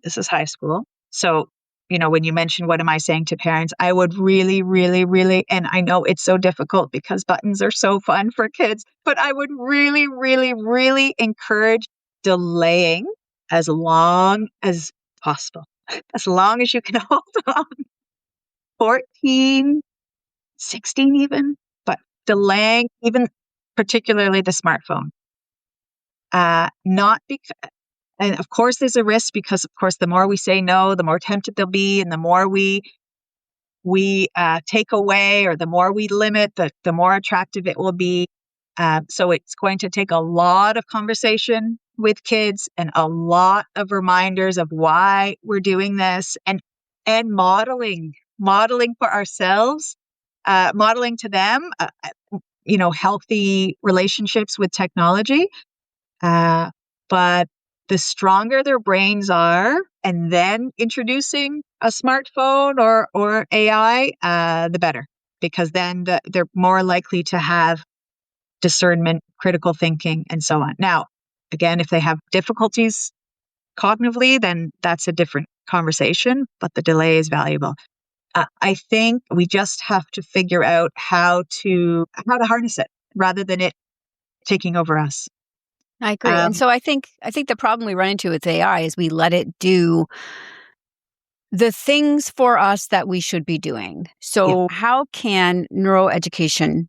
This is high school. So, when you mention what am I saying to parents, I would really, really, really, and I know it's so difficult because buttons are so fun for kids, but I would really, really, really encourage delaying as long as possible, as long as you can hold on. 14, 16 even, but delaying even particularly the smartphone. Not because, and of course there's a risk because of course the more we say no, the more tempted they'll be, and the more we take away or the more we limit, the more attractive it will be. So it's going to take a lot of conversation with kids and a lot of reminders of why we're doing this, and modeling for ourselves, modeling to them, healthy relationships with technology. But the stronger their brains are, and then introducing a smartphone or AI, the better, because then they're more likely to have discernment, critical thinking, and so on. Now, again, if they have difficulties cognitively, then that's a different conversation, but the delay is valuable. I think we just have to figure out how to harness it rather than it taking over us. I agree. And so I think the problem we run into with AI is we let it do the things for us that we should be doing. So how can neuroeducation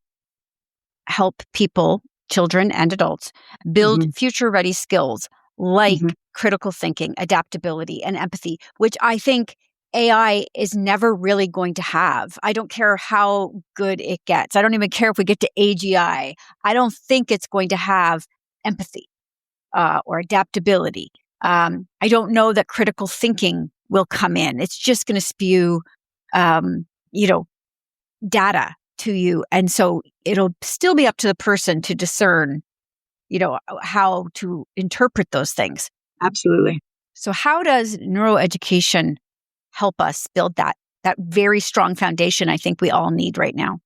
help people, children and adults, build future-ready skills like critical thinking, adaptability, and empathy, which I think AI is never really going to have. I don't care how good it gets. I don't even care if we get to AGI. I don't think it's going to have empathy or adaptability. I don't know that critical thinking will come in. It's just going to spew, data to you. And so it'll still be up to the person to discern, how to interpret those things. Absolutely. So how does neuroeducation help us build that very strong foundation I think we all need right now?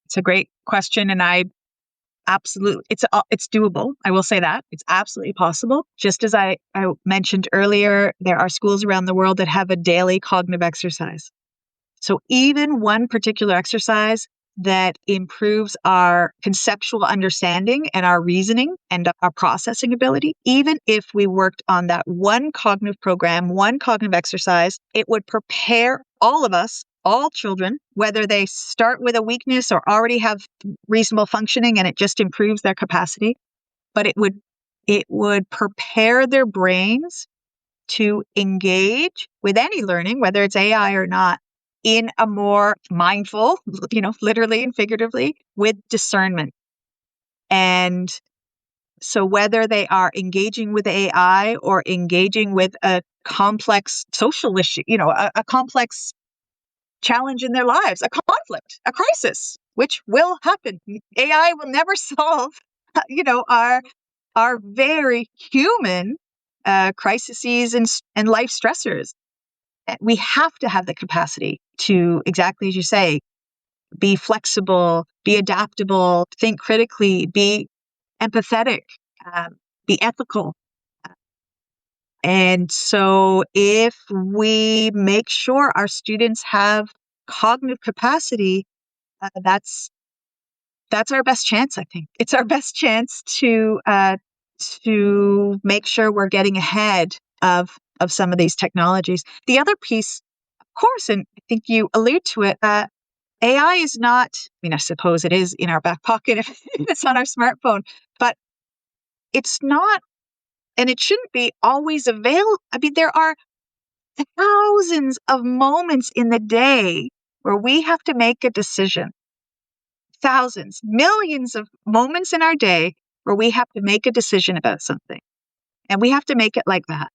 It's a great question. And I absolutely, it's doable. I will say that it's absolutely possible. Just as I mentioned earlier, there are schools around the world that have a daily cognitive exercise. So even one particular exercise that improves our conceptual understanding and our reasoning and our processing ability, even if we worked on that one cognitive program, one cognitive exercise, it would prepare all of us, all children, whether they start with a weakness or already have reasonable functioning and it just improves their capacity, but it would prepare their brains to engage with any learning, whether it's AI or not, in a more mindful, literally and figuratively, with discernment. And so whether they are engaging with AI or engaging with a complex social issue, a complex challenge in their lives, a conflict, a crisis, which will happen. AI will never solve, our very human crises and life stressors. We have to have the capacity to, exactly as you say, be flexible, be adaptable, think critically, be empathetic, be ethical. And so if we make sure our students have cognitive capacity, that's our best chance, I think. It's our best chance to make sure we're getting ahead of some of these technologies. The other piece, of course, and I think you allude to it, AI is not, I suppose it is in our back pocket if it's on our smartphone, but it's not, and it shouldn't be always available. There are thousands of moments in the day where we have to make a decision. Thousands, millions of moments in our day where we have to make a decision about something. And we have to make it like that.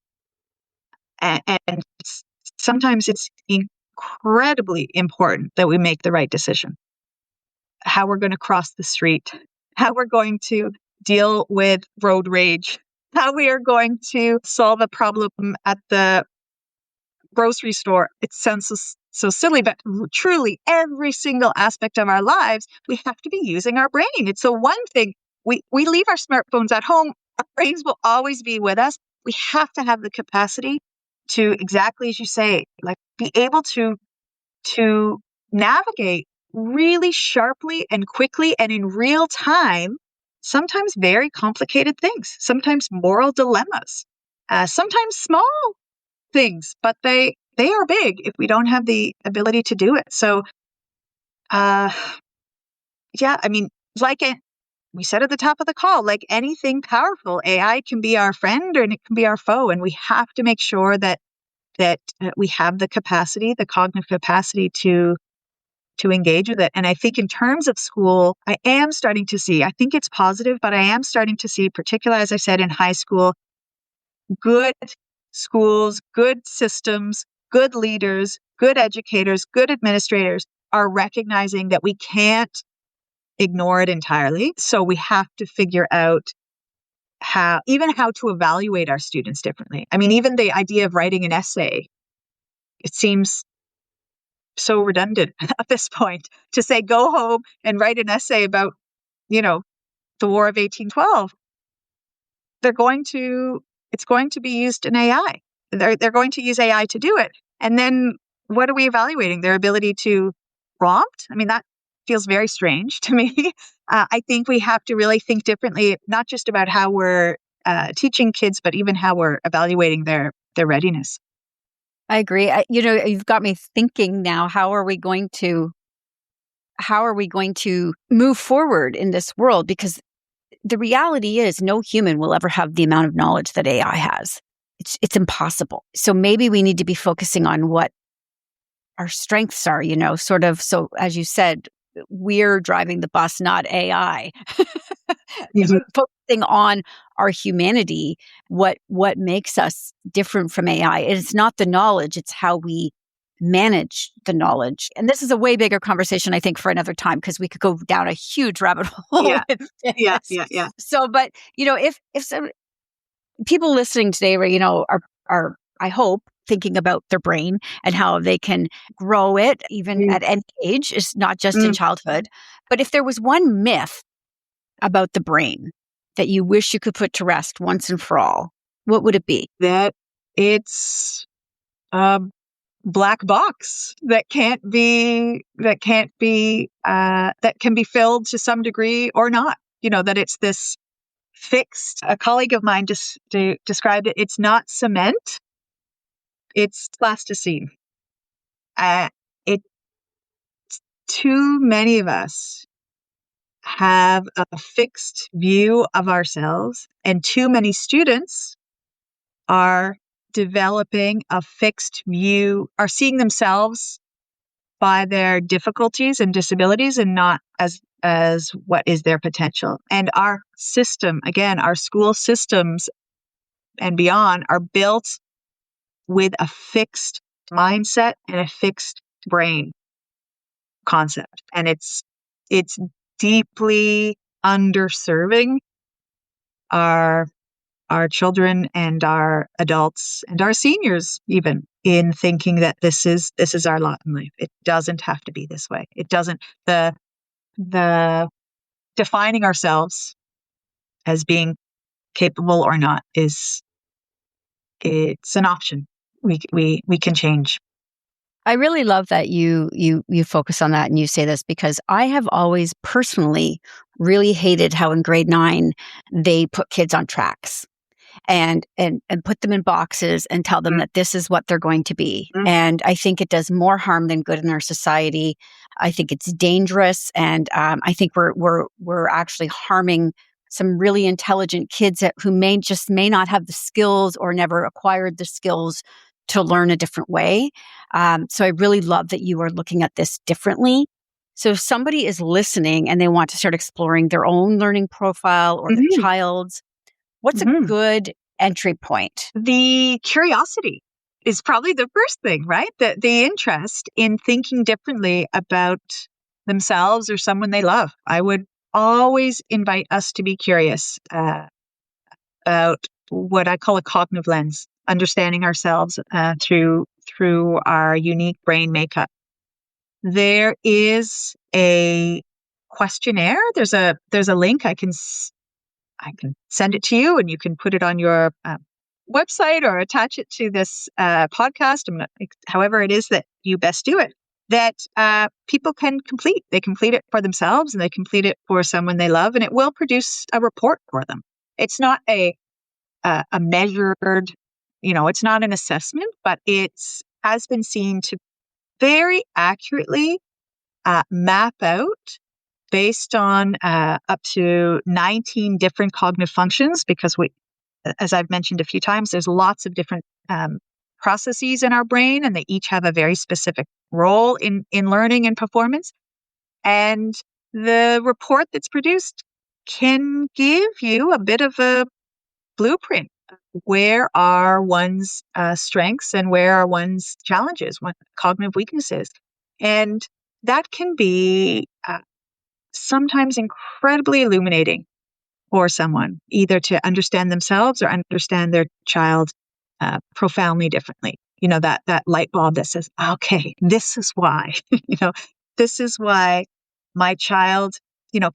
And sometimes it's incredibly important that we make the right decision. How we're going to cross the street, how we're going to deal with road rage, how we are going to solve a problem at the grocery store. It sounds so silly, but truly every single aspect of our lives, we have to be using our brain. It's the one thing we leave our smartphones at home. Our brains will always be with us. We have to have the capacity to, exactly as you say, like be able to navigate really sharply and quickly and in real time, sometimes very complicated things, sometimes moral dilemmas, sometimes small things, but they are big if we don't have the ability to do it. So, yeah, I mean, we said at the top of the call, like anything powerful, AI can be our friend or it can be our foe, and we have to make sure that we have the capacity, the cognitive capacity to engage with it. And I think in terms of school, I am starting to see, I think it's positive, but I am starting to see, particularly as I said in high school, good schools, good systems, good leaders, good educators, good administrators are recognizing that we can't ignore it entirely. So we have to figure out how to evaluate our students differently. I mean, even the idea of writing an essay, it seems so redundant at this point to say, go home and write an essay about, the War of 1812. It's going to be used in AI. They're going to use AI to do it. And then what are we evaluating? Their ability to prompt? I mean, that feels very strange to me. I think we have to really think differently, not just about how we're teaching kids, but even how we're evaluating their readiness. I agree. You've got me thinking now, how are we going to move forward in this world? Because the reality is no human will ever have the amount of knowledge that AI has. It's impossible. So maybe we need to be focusing on what our strengths are, sort of. So as you said, we're driving the bus, not AI. Mm-hmm. Focusing on our humanity, what makes us different from AI. It's not the knowledge, it's how we manage the knowledge. And this is a way bigger conversation, I think, for another time, because we could go down a huge rabbit hole. Yeah. with this. Yeah. So, but if some people listening today, are I hope thinking about their brain and how they can grow it even at any age, it's not just in childhood. But if there was one myth about the brain that you wish you could put to rest once and for all, what would it be? That it's black box that can be filled to some degree or not. That it's this fixed. A colleague of mine just described it. It's not cement. It's plasticine. Too many of us have a fixed view of ourselves, and too many students are developing a fixed view, are seeing themselves by their difficulties and disabilities and not as what is their potential. And our system, again, our school systems and beyond are built with a fixed mindset and a fixed brain concept. And it's deeply underserving our children and our adults and our seniors even in thinking that this is our lot in life. It doesn't have to be this way. It doesn't. The defining ourselves as being capable or not it's an option. We can change. I really love that you focus on that and you say this, because I have always personally really hated how in grade 9 they put kids on tracks and put them in boxes and tell them that this is what they're going to be. And I think it does more harm than good in our society. I think it's dangerous, and I think we're actually harming some really intelligent kids who may not have the skills or never acquired the skills to learn a different way. So I really love that you are looking at this differently. So if somebody is listening and they want to start exploring their own learning profile or their child's, what's a good entry point? The curiosity is probably the first thing, right? The interest in thinking differently about themselves or someone they love. I would always invite us to be curious about what I call a cognitive lens, understanding ourselves through our unique brain makeup. There is a questionnaire. There's a link. I can send it to you, and you can put it on your website or attach it to this podcast. However it is that you best do it. That people can complete. They complete it for themselves, and they complete it for someone they love, and it will produce a report for them. It's not a measured, it's not an assessment, but has been seen to very accurately map out based on up to 19 different cognitive functions, because as I've mentioned a few times, there's lots of different processes in our brain, and they each have a very specific role in learning and performance. And the report that's produced can give you a bit of a blueprint. Where are one's strengths and where are one's challenges, what cognitive weaknesses? And that can be sometimes incredibly illuminating for someone, either to understand themselves or understand their child profoundly differently. That light bulb that says, okay, this is why, this is why my child,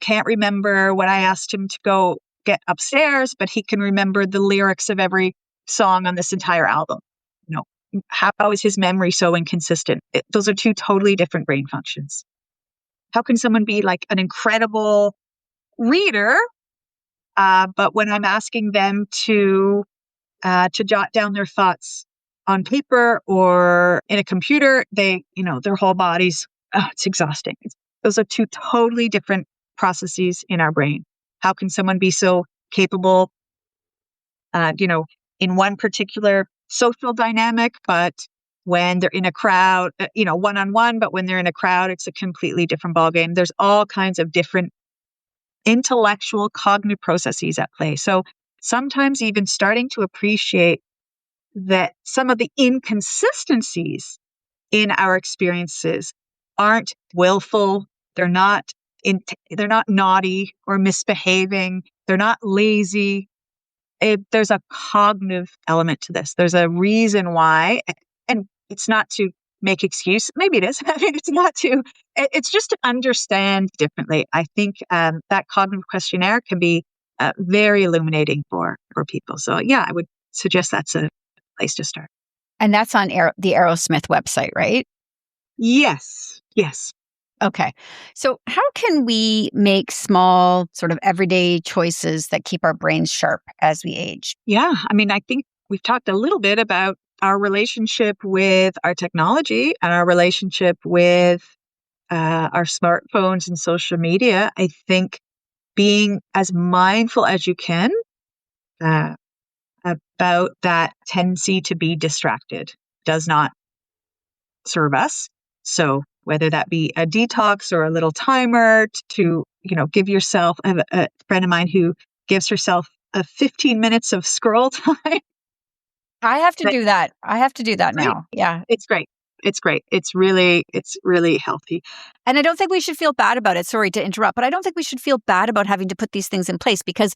can't remember when I asked him to go get upstairs, but he can remember the lyrics of every song on this entire album. How is his memory so inconsistent? Those are two totally different brain functions. How can someone be like an incredible reader, but when I'm asking them to jot down their thoughts on paper or in a computer, their whole bodies, it's exhausting. Those are two totally different processes in our brain. How can someone be so capable, in one particular social dynamic, but when they're in a crowd, one-on-one, but when they're in a crowd, it's a completely different ballgame. There's all kinds of different intellectual cognitive processes at play. So sometimes even starting to appreciate that some of the inconsistencies in our experiences aren't willful. They're not naughty or misbehaving. They're not lazy. There's a cognitive element to this. There's a reason why, and it's not to make excuse. Maybe it is. I mean, it's just to understand differently. I think that cognitive questionnaire can be very illuminating for people. So yeah, I would suggest that's a place to start. And that's on the Arrowsmith website, right? Yes. Okay. So how can we make small sort of everyday choices that keep our brains sharp as we age? Yeah. I mean, I think we've talked a little bit about our relationship with our technology and our relationship with our smartphones and social media. I think being as mindful as you can about that tendency to be distracted does not serve us. So whether that be a detox or a little timer to give yourself, I have a friend of mine who gives herself 15 minutes of scroll time. I have to do that. I have to do that Great. now. Yeah. It's great. It's really healthy. And I don't think we should feel bad about it. Sorry to interrupt, but I don't think we should feel bad about having to put these things in place because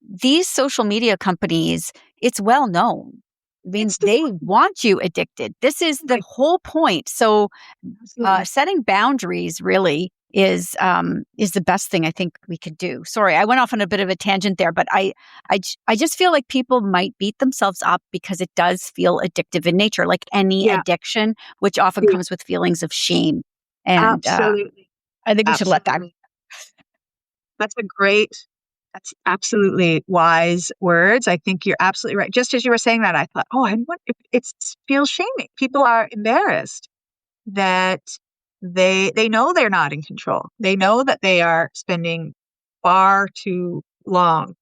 these social media companies, it's well known. I mean, they want you addicted. This is the whole point. So setting boundaries really is the best thing I think we could do. Sorry, I went off on a bit of a tangent there, but I just feel like people might beat themselves up because it does feel addictive in nature, like any addiction, which often comes with feelings of shame. And absolutely. I think we should let that. That's absolutely wise words. I think you're absolutely right. Just as you were saying that, I thought, it feels shaming. People are embarrassed that they know they're not in control. They know that they are spending far too long,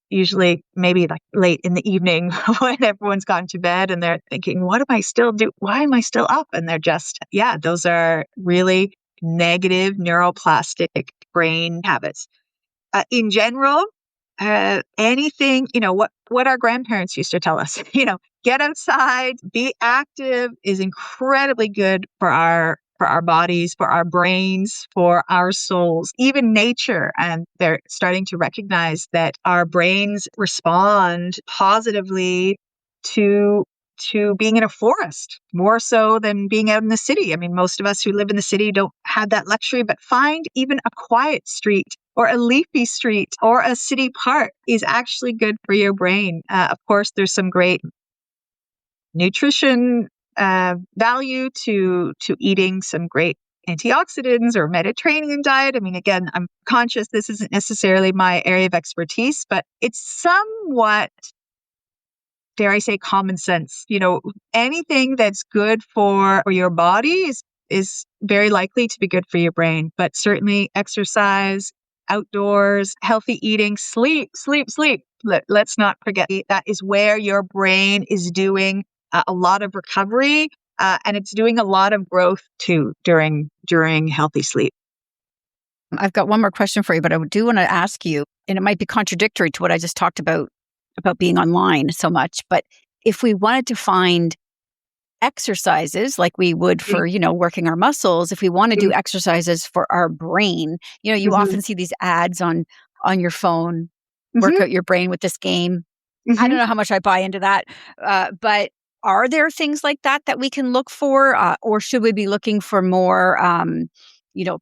usually maybe like late in the evening when everyone's gone to bed and they're thinking, what am I still doing? Why am I still up? And they're just, those are really negative neuroplastic brain habits. In general, anything, what our grandparents used to tell us, get outside, be active is incredibly good for our for our bodies, for our brains, for our souls, even nature. And they're starting to recognize that our brains respond positively to being in a forest more so than being out in the city. I mean, most of us who live in the city don't have that luxury, but find even a quiet street or a leafy street or a city park is actually good for your brain. Of course, there's some great nutrition value to eating some great antioxidants or Mediterranean diet. I mean, again, I'm conscious this isn't necessarily my area of expertise, but it's somewhat, dare I say, common sense. Anything that's good for your body is very likely to be good for your brain, but certainly exercise, outdoors, healthy eating, sleep. Let's not forget that is where your brain is doing a lot of recovery, and it's doing a lot of growth too during healthy sleep. I've got one more question for you, but I do want to ask you, and it might be contradictory to what I just talked about being online so much, but if we wanted to find exercises like we would for, working our muscles, if we want to do exercises for our brain, you often see these ads on your phone, work out your brain with this game. I don't know how much I buy into that, but are there things like that we can look for, or should we be looking for more,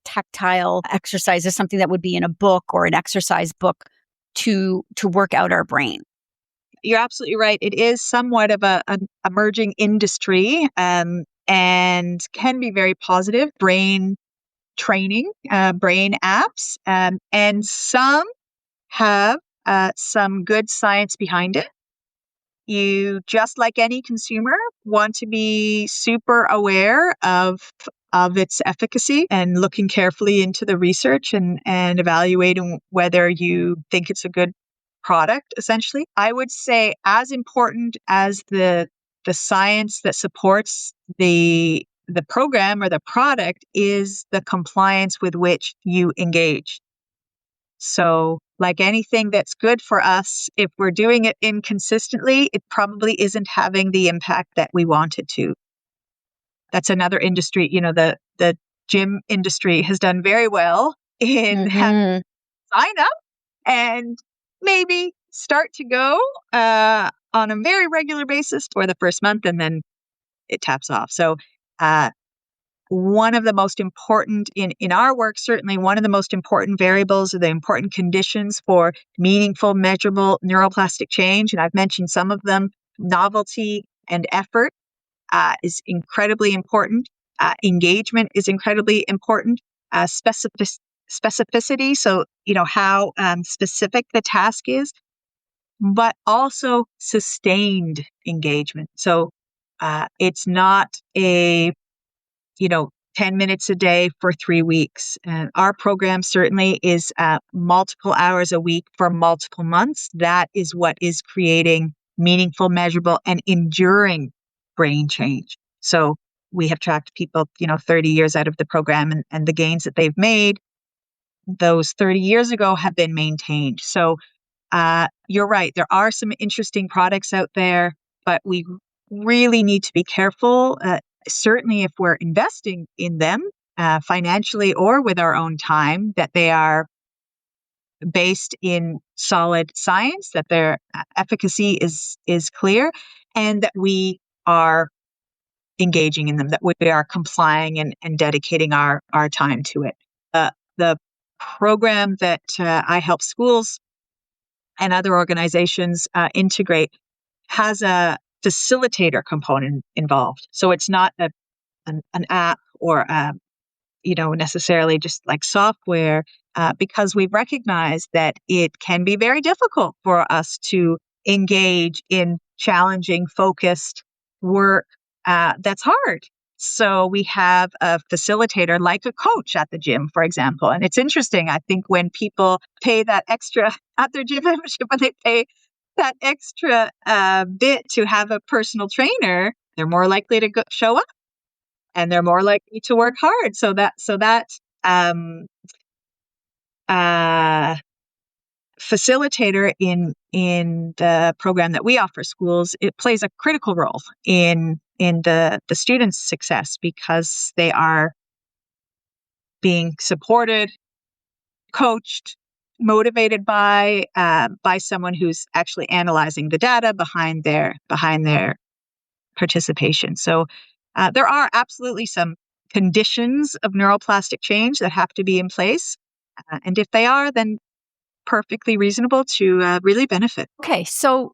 tactile exercises, something that would be in a book or an exercise book to work out our brain? You're absolutely right. It is somewhat of an emerging industry, and can be very positive. Brain training, brain apps, and some have some good science behind it. You, just like any consumer, want to be super aware of its efficacy and looking carefully into the research and evaluating whether you think it's a good product, essentially. I would say as important as the science that supports the program or the product is the compliance with which you engage. So, like anything that's good for us, if we're doing it inconsistently, it probably isn't having the impact that we want it to. That's another industry. The gym industry has done very well in having sign up and maybe start to go on a very regular basis for the first month, and then it taps off. So one of the most important in our work, certainly one of the most important variables or the important conditions for meaningful, measurable neuroplastic change, and I've mentioned some of them, novelty and effort is incredibly important. Engagement is incredibly important. Specificity, so how specific the task is, but also sustained engagement. So it's not a 10 minutes a day for 3 weeks. And our program certainly is multiple hours a week for multiple months. That is what is creating meaningful, measurable, and enduring brain change. So we have tracked people, 30 years out of the program, and the gains that they've made those 30 years ago have been maintained. So you're right. There are some interesting products out there, but we really need to be careful. Certainly if we're investing in them financially or with our own time, that they are based in solid science, that their efficacy is clear, and that we are engaging in them, that we are complying and dedicating our time to it. The program that I help schools and other organizations integrate has a facilitator component involved. So it's not an app or necessarily just like software, because we've recognized that it can be very difficult for us to engage in challenging, focused work that's hard. So we have a facilitator like a coach at the gym, for example. And it's interesting. I think when people pay that extra at their gym membership, when they pay that extra bit to have a personal trainer, they're more likely to show up, and they're more likely to work hard. So that facilitator in the program that we offer schools, it plays a critical role in the students' success, because they are being supported, coached, motivated by someone who's actually analyzing the data behind their participation. So there are absolutely some conditions of neuroplastic change that have to be in place. And if they are, then perfectly reasonable to really benefit. Okay, so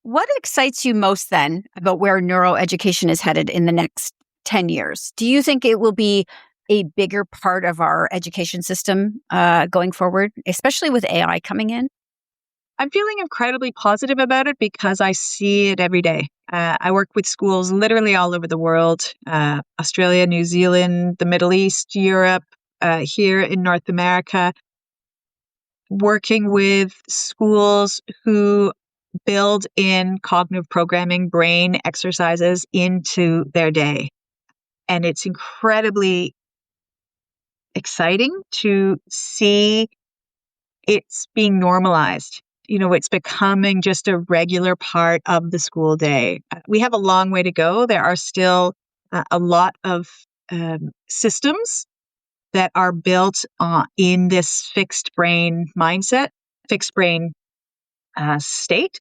what excites you most then about where neuroeducation is headed in the next 10 years? Do you think it will be a bigger part of our education system going forward, especially with AI coming in? I'm feeling incredibly positive about it because I see it every day. I work with schools literally all over the world, Australia, New Zealand, the Middle East, Europe, here in North America, working with schools who build in cognitive programming, brain exercises into their day. And it's incredibly exciting to see it's being normalized. It's becoming just a regular part of the school day. We have a long way to go. There are still a lot of systems that are built in this fixed brain mindset, fixed brain state.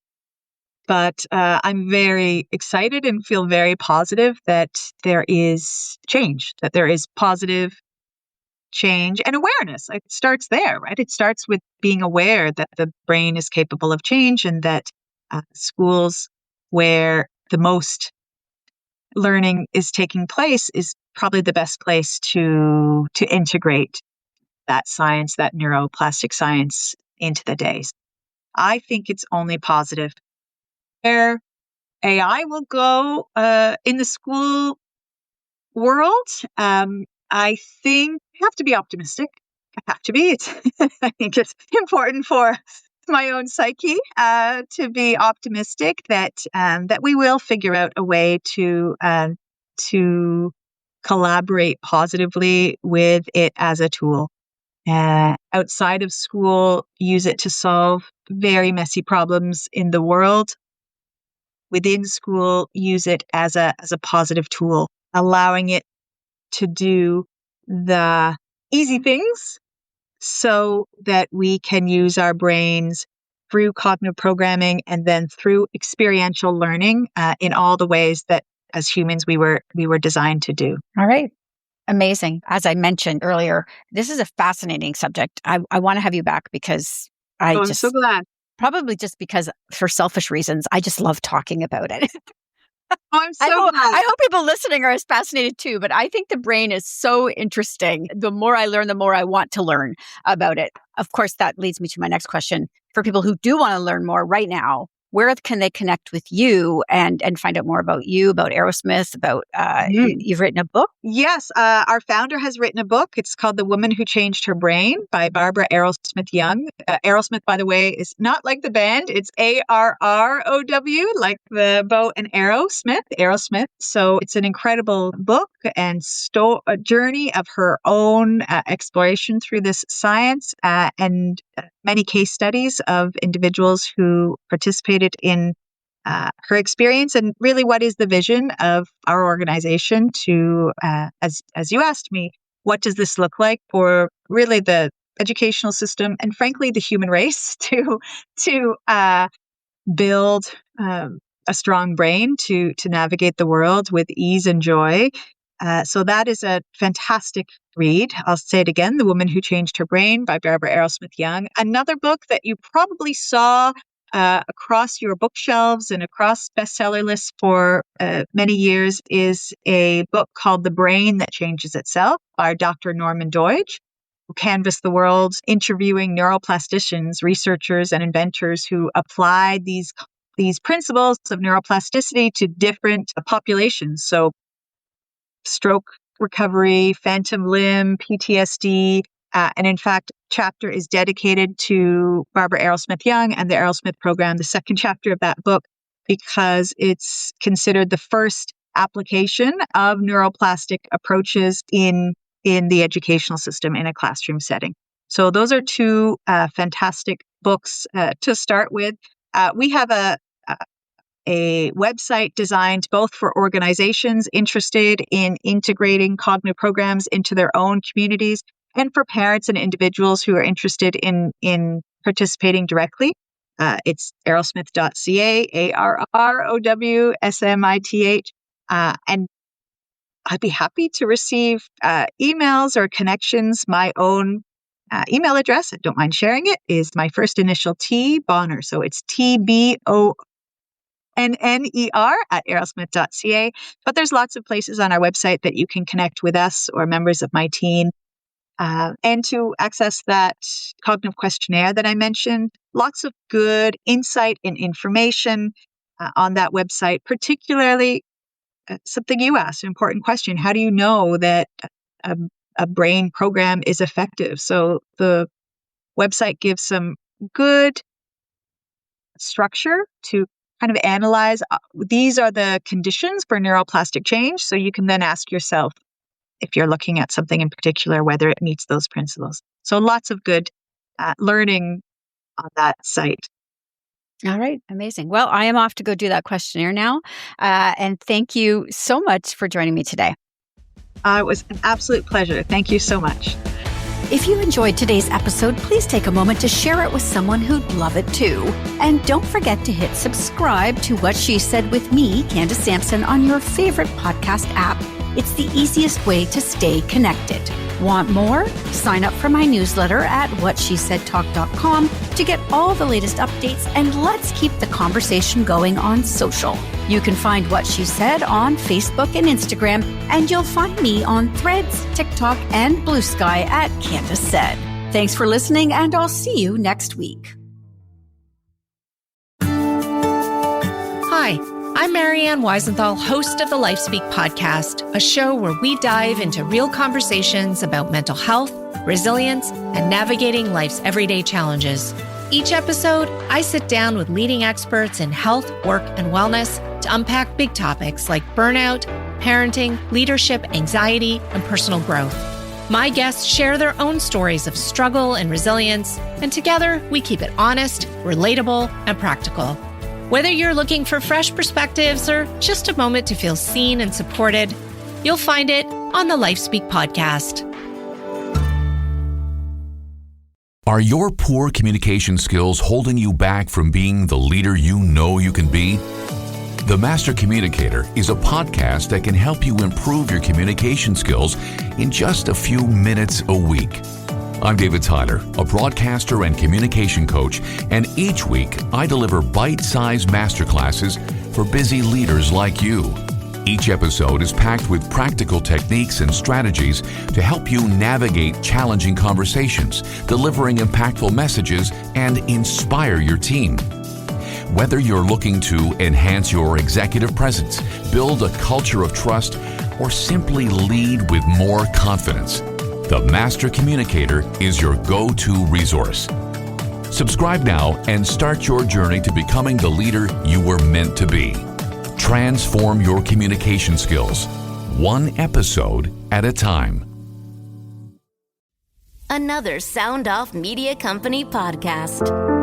But I'm very excited and feel very positive that there is change, that there is positive change and awareness. It starts there, right? It starts with being aware that the brain is capable of change and that schools where the most learning is taking place is probably the best place to integrate that science, that neuroplastic science into the days. I think it's only positive. Where AI will go in the school world, I think I have to be optimistic. I have to be. I think it's important for my own psyche to be optimistic that we will figure out a way to collaborate positively with it as a tool. Outside of school, use it to solve very messy problems in the world. Within school, use it as a positive tool, allowing it to do the easy things so that we can use our brains through cognitive programming and then through experiential learning in all the ways that as humans we were designed to do. All right. Amazing. As I mentioned earlier, this is a fascinating subject. I want to have you back because I'm so glad. Probably just because for selfish reasons, I just love talking about it. I'm so glad. I hope people listening are as fascinated too, but I think the brain is so interesting. The more I learn, the more I want to learn about it. Of course, that leads me to my next question. For people who do want to learn more right now, where can they connect with you and find out more about you, about Arrowsmith, about you've written a book? Yes, our founder has written a book. It's called The Woman Who Changed Her Brain by Barbara Arrowsmith Young. Arrowsmith, by the way, is not like the band. It's ARROW, like the bow and arrow, Smith, Arrowsmith. So it's an incredible book and a journey of her own exploration through this science and many case studies of individuals who participated in her experience and really what is the vision of our organization to, as you asked me, what does this look like for really the educational system and frankly the human race to build a strong brain to navigate the world with ease and joy. So that is a fantastic read. I'll say it again, The Woman Who Changed Her Brain by Barbara Arrowsmith Young. Another book that you probably saw across your bookshelves and across bestseller lists for many years is a book called The Brain That Changes Itself by Dr. Norman Doidge, who canvassed the world interviewing neuroplasticians, researchers, and inventors who applied these principles of neuroplasticity to different populations. So stroke recovery, phantom limb, PTSD, and in fact, chapter is dedicated to Barbara Arrowsmith Young and the Arrowsmith Program, the second chapter of that book, because it's considered the first application of neuroplastic approaches in the educational system in a classroom setting. So those are two fantastic books to start with. We have a a website designed both for organizations interested in integrating cognitive programs into their own communities and for parents and individuals who are interested in participating directly. It's arrowsmith.ca, ARROWSMITH. And I'd be happy to receive emails or connections. My own email address, I don't mind sharing it, is my first initial T, Bonner. So it's TBONNER at arrowsmith.ca. But there's lots of places on our website that you can connect with us or members of my team. And to access that cognitive questionnaire that I mentioned, lots of good insight and information on that website, particularly something you asked, an important question. How do you know that a brain program is effective? So the website gives some good structure to kind of analyze. These are the conditions for neuroplastic change. So you can then ask yourself, if you're looking at something in particular, whether it meets those principles. So lots of good learning on that site. All right. Amazing. Well, I am off to go do that questionnaire now. And thank you so much for joining me today. It was an absolute pleasure. Thank you so much. If you enjoyed today's episode, please take a moment to share it with someone who'd love it too. And don't forget to hit subscribe to What She Said with me, Candace Sampson, on your favorite podcast app. It's the easiest way to stay connected. Want more? Sign up for my newsletter at whatshesaidtalk.com to get all the latest updates, and let's keep the conversation going on social. You can find What She Said on Facebook and Instagram, and you'll find me on Threads, TikTok, and Blue Sky at Candace Said. Thanks for listening, and I'll see you next week. Hi, I'm Marianne Weisenthal, host of the LifeSpeak podcast, a show where we dive into real conversations about mental health, resilience, and navigating life's everyday challenges. Each episode, I sit down with leading experts in health, work, and wellness to unpack big topics like burnout, parenting, leadership, anxiety, and personal growth. My guests share their own stories of struggle and resilience, and together we keep it honest, relatable, and practical. Whether you're looking for fresh perspectives or just a moment to feel seen and supported, you'll find it on the LifeSpeak podcast. Are your poor communication skills holding you back from being the leader you know you can be? The Master Communicator is a podcast that can help you improve your communication skills in just a few minutes a week. I'm David Tyler, a broadcaster and communication coach, and each week I deliver bite-sized masterclasses for busy leaders like you. Each episode is packed with practical techniques and strategies to help you navigate challenging conversations, delivering impactful messages, and inspire your team. Whether you're looking to enhance your executive presence, build a culture of trust, or simply lead with more confidence, the Master Communicator is your go-to resource. Subscribe now and start your journey to becoming the leader you were meant to be. Transform your communication skills, one episode at a time. Another Sound Off Media Company podcast.